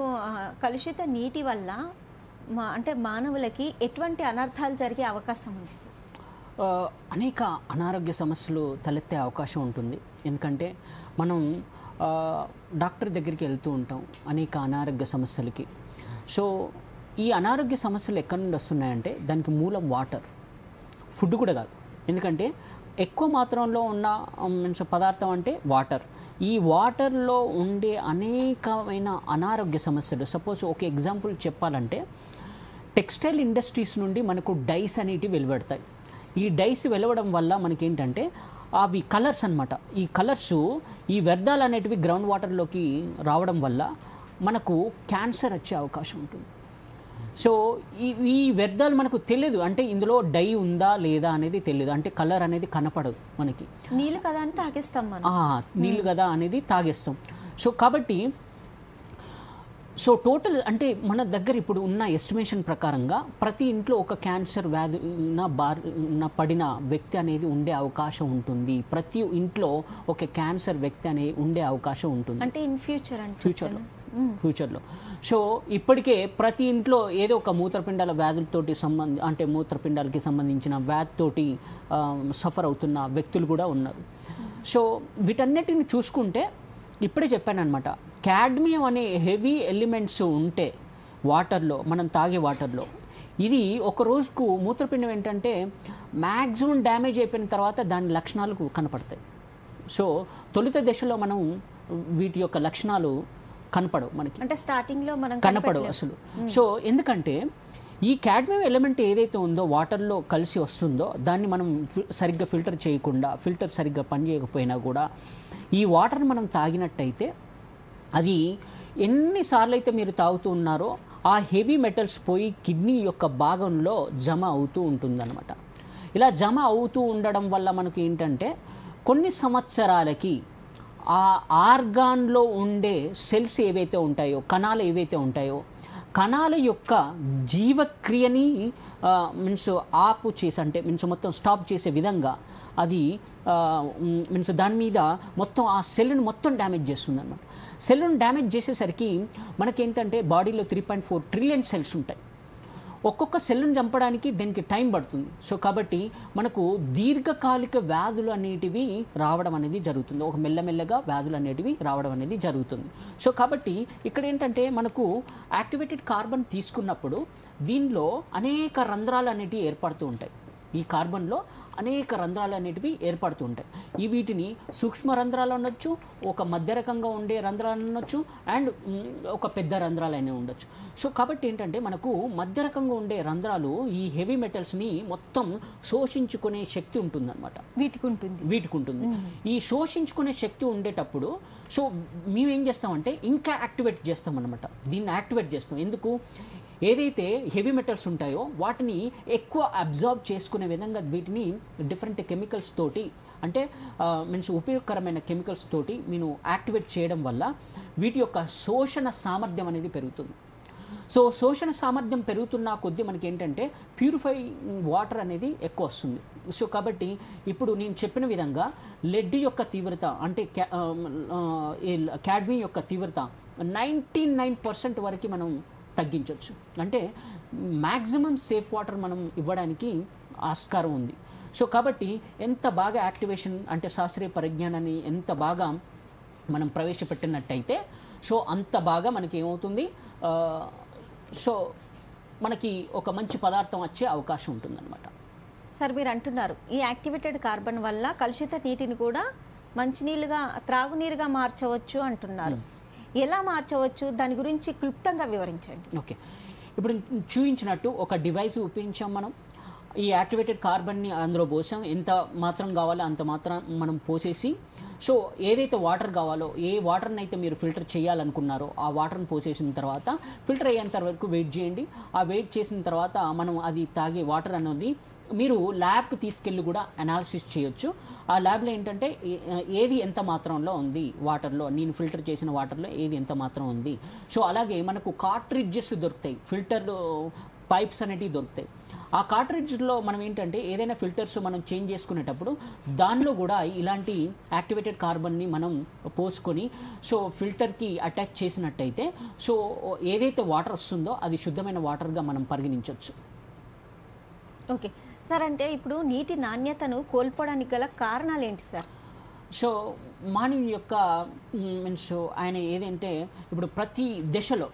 కలుషిత నీటి వల్ల అంటే మానవులకి ఎటువంటి అనర్థాలు జరిగే అవకాశం ఉంది సార్? అనేక అనారోగ్య సమస్యలు తలెత్తే అవకాశం ఉంటుంది. ఎందుకంటే మనం డాక్టర్ దగ్గరికి వెళ్తూ ఉంటాం అనేక అనారోగ్య సమస్యలకి. సో ఈ అనారోగ్య సమస్యలు ఎక్కడి నుండి వస్తున్నాయంటే దానికి మూలం వాటర్, ఫుడ్ కూడా కాదు. ఎందుకంటే ఎక్కువ మాత్రంలో ఉన్న పదార్థం అంటే వాటర్. ఈ వాటర్లో ఉండే అనేకమైన అనారోగ్య సమస్యలు, సపోజ్ ఒక ఎగ్జాంపుల్ చెప్పాలంటే టెక్స్టైల్ ఇండస్ట్రీస్ నుండి మనకు డైస్ అనేటివి వెలువడతాయి. ఈ డైస్ వెలువడం వల్ల మనకేంటంటే అవి కలర్స్ అన్నమాట. ఈ కలర్స్, ఈ వ్యర్థాలు అనేటివి గ్రౌండ్ వాటర్లోకి రావడం వల్ల మనకు క్యాన్సర్ వచ్చే అవకాశం ఉంటుంది. సో ఈ వ్యర్థాలు మనకు తెలియదు, అంటే ఇందులో డై ఉందా లేదా అనేది తెలియదు, అంటే కలర్ అనేది కనపడదు మనకి. నీళ్ళు కదా అని తాగేస్తాం మనం. నీళ్ళు కదా అనేది తాగేస్తాం. సో కాబట్టి సో టోటల్ అంటే మన దగ్గర ఇప్పుడు ఉన్న ఎస్టిమేషన్ ప్రకారంగా ప్రతి ఇంట్లో ఒక క్యాన్సర్ వ్యాధి పడిన వ్యక్తి అనేది ఉండే అవకాశం ఉంటుంది. ప్రతి ఇంట్లో ఒక క్యాన్సర్ వ్యక్తి అనేది ఉండే అవకాశం ఉంటుంది. అంటే ఇన్ ఫ్యూచర్లో. సో ఇప్పటికే ప్రతి ఇంట్లో ఏదో ఒక మూత్రపిండాల వ్యాధులతోటి అంటే మూత్రపిండాలకి సంబంధించిన వ్యాధితోటి సఫర్ అవుతున్న వ్యక్తులు కూడా ఉన్నారు. సో వీటన్నిటిని చూసుకుంటే ఇప్పుడే చెప్పాను అనమాట, క్యాడ్మియం అనే హెవీ ఎలిమెంట్స్ ఉంటే వాటర్లో, మనం తాగే వాటర్లో, ఇది ఒక రోజుకు మూత్రపిండం ఏంటంటే మ్యాక్సిమం డ్యామేజ్ అయిపోయిన తర్వాత దాని లక్షణాలు కనపడతాయి. సో తొలుత దశలో మనం వీటి యొక్క లక్షణాలు కనపడవు మనకి, అంటే స్టార్టింగ్లో మనం కనపడవు అసలు. సో ఎందుకంటే ఈ క్యాడ్మియం ఎలిమెంట్ ఏదైతే ఉందో వాటర్లో కలిసి వస్తుందో దాన్ని మనం సరిగ్గా ఫిల్టర్ చేయకుండా, ఫిల్టర్ సరిగ్గా పనిచేయకపోయినా కూడా ఈ వాటర్ని మనం తాగినట్టయితే అది ఎన్నిసార్లు అయితే మీరు తాగుతూ ఉన్నారో ఆ హెవీ మెటల్స్ పోయి కిడ్నీ యొక్క భాగంలో జమ అవుతూ ఉంటుందన్నమాట. ఇలా జమ అవుతూ ఉండడం వల్ల మనకు ఏంటంటే కొన్ని సంవత్సరాలకి ఆ ఆర్గాన్లో ఉండే సెల్స్ ఏవైతే ఉంటాయో, కణాలు ఏవైతే ఉంటాయో, కణాల యొక్క జీవక్రియని మీన్స్ ఆపు చేసి, అంటే మీన్స్ మొత్తం స్టాప్ చేసే విధంగా అది మీన్స్ దాని మీద మొత్తం ఆ సెల్ని మొత్తం డ్యామేజ్ చేస్తుంది అనమాట. సెల్ను డ్యామేజ్ చేసేసరికి మనకేంటంటే బాడీలో 3.4 ట్రిలియన్ సెల్స్ ఉంటాయి. ఒక్కొక్క సెల్ను చంపడానికి దీనికి టైం పడుతుంది. సో కాబట్టి మనకు దీర్ఘకాలిక వ్యాధులు అనేటివి రావడం అనేది జరుగుతుంది. ఒక మెల్లమెల్లగా వ్యాధులు అనేటివి రావడం అనేది జరుగుతుంది. సో కాబట్టి ఇక్కడ ఏంటంటే మనకు యాక్టివేటెడ్ కార్బన్ తీసుకున్నప్పుడు దీనిలో అనేక రంధ్రాలు అనేటివి ఏర్పడుతూ ఉంటాయి. ఈ కార్బన్లో అనేక రంధ్రాలు అనేటివి ఏర్పడుతూ ఉంటాయి. ఈ వీటిని సూక్ష్మ రంధ్రాలు అనొచ్చు, ఒక మధ్య రకంగా ఉండే రంధ్రాలు అనొచ్చు, అండ్ ఒక పెద్ద రంధ్రాలు అనేవి ఉండొచ్చు. సో కాబట్టి ఏంటంటే మనకు మధ్య రకంగా ఉండే రంధ్రాలు ఈ హెవీ మెటల్స్ని మొత్తం శోషించుకునే శక్తి ఉంటుందన్నమాట. వీటికి ఉంటుంది. ఈ శోషించుకునే శక్తి ఉండేటప్పుడు సో మేము ఏం చేస్తామంటే ఇంకా యాక్టివేట్ చేస్తాం అన్నమాట. దీన్ని యాక్టివేట్ చేస్తాం. ఎందుకు? ఏదైతే హెవీ మెటల్స్ ఉంటాయో వాటిని ఎక్కువ అబ్జార్బ్ చేసుకునే విధంగా వీటిని డిఫరెంట్ కెమికల్స్ తోటి, అంటే మీన్స్ ఉపయోగకరమైన కెమికల్స్ తోటి మీరు యాక్టివేట్ చేయడం వల్ల వీటి యొక్క శోషణ సామర్థ్యం అనేది పెరుగుతుంది. సో శోషణ సామర్థ్యం పెరుగుతున్న కొద్దీ మనకి ఏంటంటే ప్యూరిఫై వాటర్ అనేది ఎక్కువ వస్తుంది. సో కాబట్టి ఇప్పుడు నేను చెప్పిన విధంగా లెడ్ యొక్క తీవ్రత, అంటే క్యాడ్మియం యొక్క తీవ్రత 99% వరకు మనం తగ్గించవచ్చు. అంటే మ్యాక్సిమం సేఫ్ వాటర్ మనం ఇవ్వడానికి ఆస్కారం ఉంది. సో కాబట్టి ఎంత బాగా యాక్టివేషన్, అంటే శాస్త్రీయ పరిజ్ఞానాన్ని ఎంత బాగా మనం ప్రవేశపెట్టినట్టయితే సో అంత బాగా మనకి ఏమవుతుంది, సో మనకి ఒక మంచి పదార్థం వచ్చే అవకాశం ఉంటుందన్నమాట. సార్ మీరు అంటున్నారు ఈ యాక్టివేటెడ్ కార్బన్ వల్ల కలుషిత నీటిని కూడా మంచినీళ్ళుగా, త్రాగునీరుగా మార్చవచ్చు అంటున్నారు. ఎలా మార్చవచ్చు, దాని గురించి క్లుప్తంగా వివరించండి. ఓకే, ఇప్పుడు చూపించినట్టు ఒక డివైస్ ఉపయోగించాం మనం. ఈ యాక్టివేటెడ్ కార్బన్ని అందులో పోసాం. ఎంత మాత్రం కావాలో అంత మాత్రం మనం పోసేసి, సో ఏదైతే వాటర్ కావాలో, ఏ వాటర్ని అయితే మీరు ఫిల్టర్ చేయాలనుకున్నారో ఆ వాటర్ని పోసేసిన తర్వాత ఫిల్టర్ అయ్యేంత వరకు వెయిట్ చేయండి. ఆ వెయిట్ చేసిన తర్వాత మనం అది తాగే వాటర్ అనేది మీరు ల్యాబ్కి తీసుకెళ్ళి కూడా అనాలిసిస్ చేయొచ్చు. ఆ ల్యాబ్లో ఏంటంటే ఏది ఎంత మాత్రంలో ఉంది వాటర్లో, నేను ఫిల్టర్ చేసిన వాటర్లో ఏది ఎంత మాత్రం ఉంది. సో అలాగే మనకు కార్ట్రిడ్జెస్ దొరుకుతాయి, ఫిల్టర్ పైప్స్ అనేటివి దొరుకుతాయి. ఆ కార్ట్రిడ్జ్లో మనం ఏంటంటే ఏదైనా ఫిల్టర్స్ మనం చేంజ్ చేసుకునేటప్పుడు దానిలో కూడా ఇలాంటి యాక్టివేటెడ్ కార్బన్ని మనం పోసుకొని సో ఫిల్టర్కి అటాచ్ చేసినట్టయితే సో ఏదైతే వాటర్ వస్తుందో అది శుద్ధమైన వాటర్గా మనం పరిగణించవచ్చు. ఓకే సార్, అంటే ఇప్పుడు నీటి నాణ్యతను కోల్పోవడానికి గల కారణాలు ఏంటి సార్? సో మానవుని యొక్క మీన్స్ ఆయన ఏదంటే ఇప్పుడు ప్రతి దశలో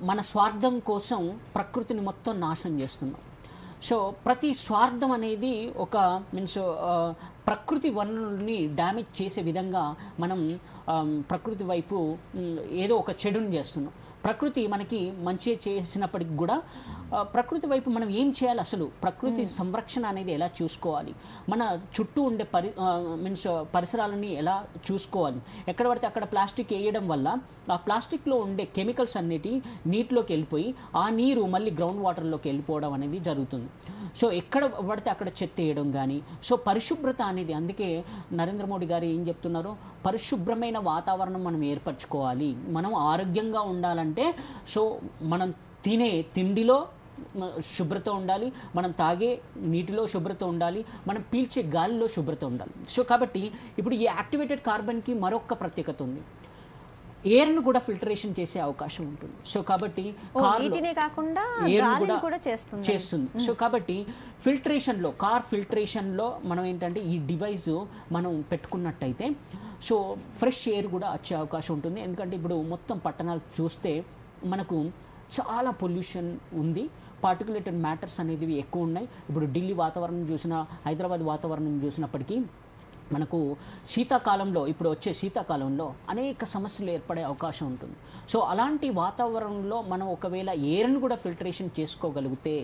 మన స్వార్థం కోసం ప్రకృతిని మొత్తం నాశనం చేస్తున్నాం. సో ప్రతి స్వార్థం అనేది ఒక మీన్స్ ప్రకృతి వనరుల్ని డ్యామేజ్ చేసే విధంగా మనం ప్రకృతి వైపు ఏదో ఒక చెడుని చేస్తున్నాం. ప్రకృతి మనకి మంచి చేసినప్పటికి కూడా ప్రకృతి వైపు మనం ఏం చేయాలి, అసలు ప్రకృతి సంరక్షణ అనేది ఎలా చూసుకోవాలి, మన చుట్టూ ఉండే మీన్స్ పరిసరాలని ఎలా చూసుకోవాలి. ఎక్కడ పడితే అక్కడ ప్లాస్టిక్ వేయడం వల్ల ఆ ప్లాస్టిక్లో ఉండే కెమికల్స్ అన్నిటి నీటిలోకి వెళ్ళిపోయి ఆ నీరు మళ్ళీ గ్రౌండ్ వాటర్లోకి వెళ్ళిపోవడం అనేది జరుగుతుంది. సో ఎక్కడ పడితే అక్కడ చెత్త వేయడం కానీ, సో పరిశుభ్రత అనేది, అందుకే నరేంద్ర మోడీ గారు ఏం చెప్తున్నారు, పరిశుభ్రమైన వాతావరణం మనం ఏర్పరచుకోవాలి. మనం ఆరోగ్యంగా ఉండాలంటే సో మనం తినే తిండిలో శుభ్రత ఉండాలి, మనం తాగే నీటిలో శుభ్రత ఉండాలి, మనం పీల్చే గాలిలో శుభ్రత ఉండాలి. సో కాబట్టి ఇప్పుడు ఈ యాక్టివేటెడ్ కార్బన్కి మరొక ప్రత్యేకత ఉంది, ఎయిర్ను కూడా ఫిల్టరేషన్ చేసే అవకాశం ఉంటుంది. సో కాబట్టి చేస్తుంది. సో కాబట్టి ఫిల్టరేషన్లో, కార్ ఫిల్టరేషన్లో మనం ఏంటంటే ఈ డివైస్ మనం పెట్టుకున్నట్టయితే సో ఫ్రెష్ ఎయిర్ కూడా వచ్చే అవకాశం ఉంటుంది. ఎందుకంటే ఇప్పుడు మొత్తం పట్టణాలు చూస్తే మనకు చాలా పొల్యూషన్ ఉంది, పార్టికులేటెడ్ మ్యాటర్స్ అనేవి ఎక్కువ ఉన్నాయి. ఇప్పుడు ఢిల్లీ వాతావరణం చూసినా, హైదరాబాద్ వాతావరణం చూసినప్పటికీ మనకు శీతాకాలంలో, ఇప్పుడు వచ్చే శీతాకాలంలో అనేక సమస్యలు ఏర్పడే అవకాశం ఉంటుంది. సో అలాంటి వాతావరణంలో మనం ఒకవేళ ఎయిర్ను కూడా ఫిల్టరేషన్ చేసుకోగలిగితే,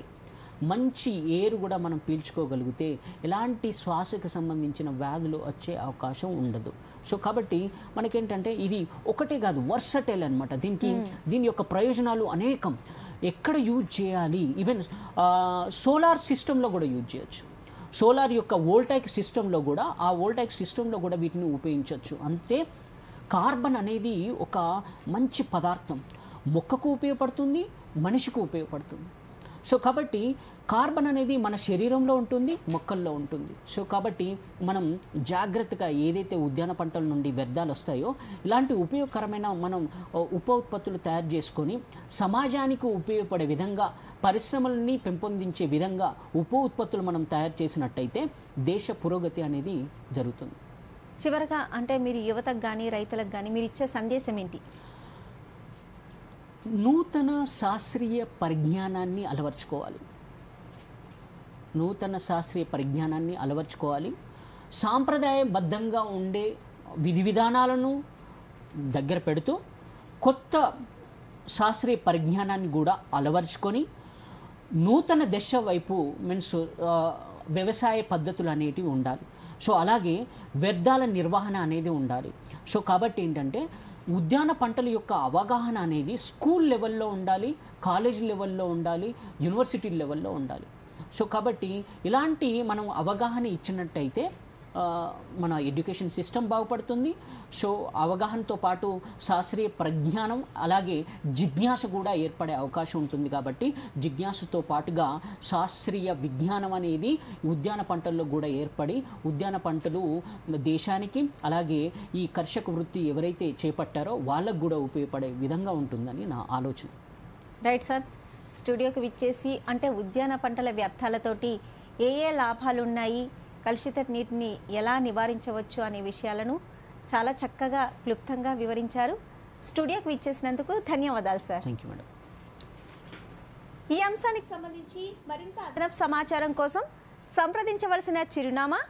మంచి ఎయిర్ కూడా మనం పీల్చుకోగలిగితే ఎలాంటి శ్వాసకు సంబంధించిన వ్యాధులు వచ్చే అవకాశం ఉండదు. సో కాబట్టి మనకేంటంటే ఇది ఒకటే కాదు, వర్సటైల్ అనమాట. దీని యొక్క ప్రయోజనాలు అనేకం. ఎక్కడ యూజ్ చేయాలి, ఈవెన్ సోలార్ సిస్టంలో కూడా యూజ్ చేయొచ్చు. సోలార్ యొక్క వోల్టాయిక్ సిస్టంలో కూడా వీటిని ఉపయోగించవచ్చు. అంటే కార్బన్ అనేది ఒక మంచి పదార్థం, మొక్కకు ఉపయోగపడుతుంది, మనిషికి ఉపయోగపడుతుంది. సో కాబట్టి కార్బన్ అనేది మన శరీరంలో ఉంటుంది, మొక్కల్లో ఉంటుంది. సో కాబట్టి మనం జాగ్రత్తగా ఏదైతే ఉద్యాన పంటల నుండి వ్యర్థాలు వస్తాయో ఇలాంటి ఉపయోగకరమైన మనం ఉప ఉత్పత్తులు తయారు చేసుకొని సమాజానికి ఉపయోగపడే విధంగా, పరిశ్రమలని పెంపొందించే విధంగా ఉప ఉత్పత్తులు మనం తయారు చేసినట్టయితే దేశ పురోగతి అనేది జరుగుతుంది. చివరగా అంటే మీరు యువతకు కానీ రైతులకు కానీ మీరు ఇచ్చే సందేశం ఏంటి? నూతన శాస్త్రీయ పరిజ్ఞానాన్ని అలవర్చుకోవాలి. సాంప్రదాయబద్ధంగా ఉండే విధి విధానాలను దగ్గర పెడుతూ కొత్త శాస్త్రీయ పరిజ్ఞానాన్ని కూడా అలవర్చుకొని నూతన దశ వైపు వ్యవసాయ పద్ధతులు అనేటివి ఉండాలి. సో అలాగే వ్యర్థాల నిర్వహణ అనేది ఉండాలి. సో కాబట్టి ఏంటంటే ఉద్యాన పంటల యొక్క అవగాహన అనేది స్కూల్ లెవెల్లో ఉండాలి, కాలేజ్ లెవెల్లో ఉండాలి, యూనివర్సిటీ లెవెల్లో ఉండాలి. సో కాబట్టి ఇలాంటి మనం అవగాహన ఇచ్చినట్టయితే మన ఎడ్యుకేషన్ సిస్టమ్ బాగుపడుతుంది. సో అవగాహనతో పాటు శాస్త్రీయ ప్రజ్ఞానం అలాగే జిజ్ఞాస కూడా ఏర్పడే అవకాశం ఉంటుంది. కాబట్టి జిజ్ఞాసతో పాటుగా శాస్త్రీయ విజ్ఞానం అనేది ఉద్యాన పంటల్లో కూడా ఏర్పడి ఉద్యాన పంటలు దేశానికి అలాగే ఈ కర్షక వృత్తి ఎవరైతే చేపట్టారో వాళ్ళకు కూడా ఉపయోగపడే విధంగా ఉంటుందని నా ఆలోచన. రైట్ సార్, స్టూడియోకి విచ్చేసి అంటే ఉద్యాన పంటల వ్యర్థాలతోటి ఏ లాభాలు ఉన్నాయి, కలుషిత నీటిని ఎలా నివారించవచ్చు అనే విషయాలను చాలా చక్కగా క్లుప్తంగా వివరించారు. స్టూడియోకి విచ్చేసినందుకు ధన్యవాదాలు సార్. Thank you madam. ఈ అంశానికి సంబంధించి మరింత అదనపు సమాచారం కోసం సంప్రదించవలసిన చిరునామా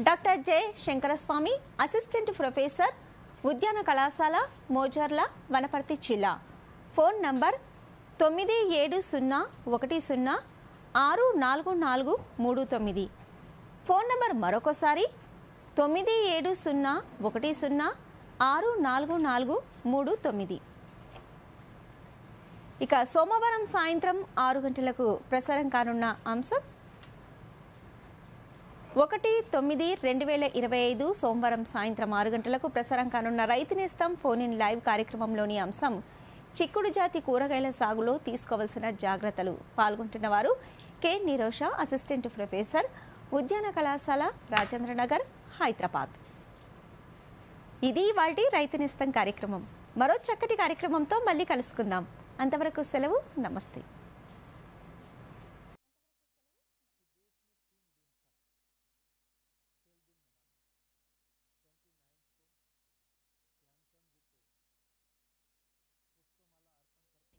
doctor J Shankaraswamy, assistant professor, ఉద్యాన కళాశాల, మోజర్ల, వనపర్తి జిల్లా. Phone number 9701064439. ఫోన్ నంబర్ మరొకసారి 9701064439. ఇక సోమవారం సాయంత్రం 6 గంటలకు ప్రసారం కానున్న అంశం 1/9/2025 సోమవారం సాయంత్రం 6 గంటలకు ప్రసారం కానున్న రైతు నేస్తం ఫోన్ ఇన్ లైవ్ కార్యక్రమంలోని అంశం చిక్కుడు జాతి కూరగాయల సాగులో తీసుకోవాల్సిన జాగ్రత్తలు. పాల్గొంటున్న వారు కె నిరోష, అసిస్టెంట్ ప్రొఫెసర్, ఉద్యాన కళాశాల, రాజేంద్రనగర్, హైదరాబాద్. ఇది ఇవాల్టి రైతు నేస్తం కార్యక్రమం. మరో చక్కటి కార్యక్రమంతో మళ్ళీ కలుసుకుందాం. అంతవరకు సెలవు. నమస్తే.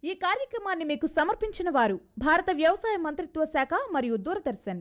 ఈ కార్యక్రమాన్ని మీకు సమర్పించిన వారు భారత వ్యవసాయ మంత్రిత్వ శాఖ మరియు దూరదర్శన్.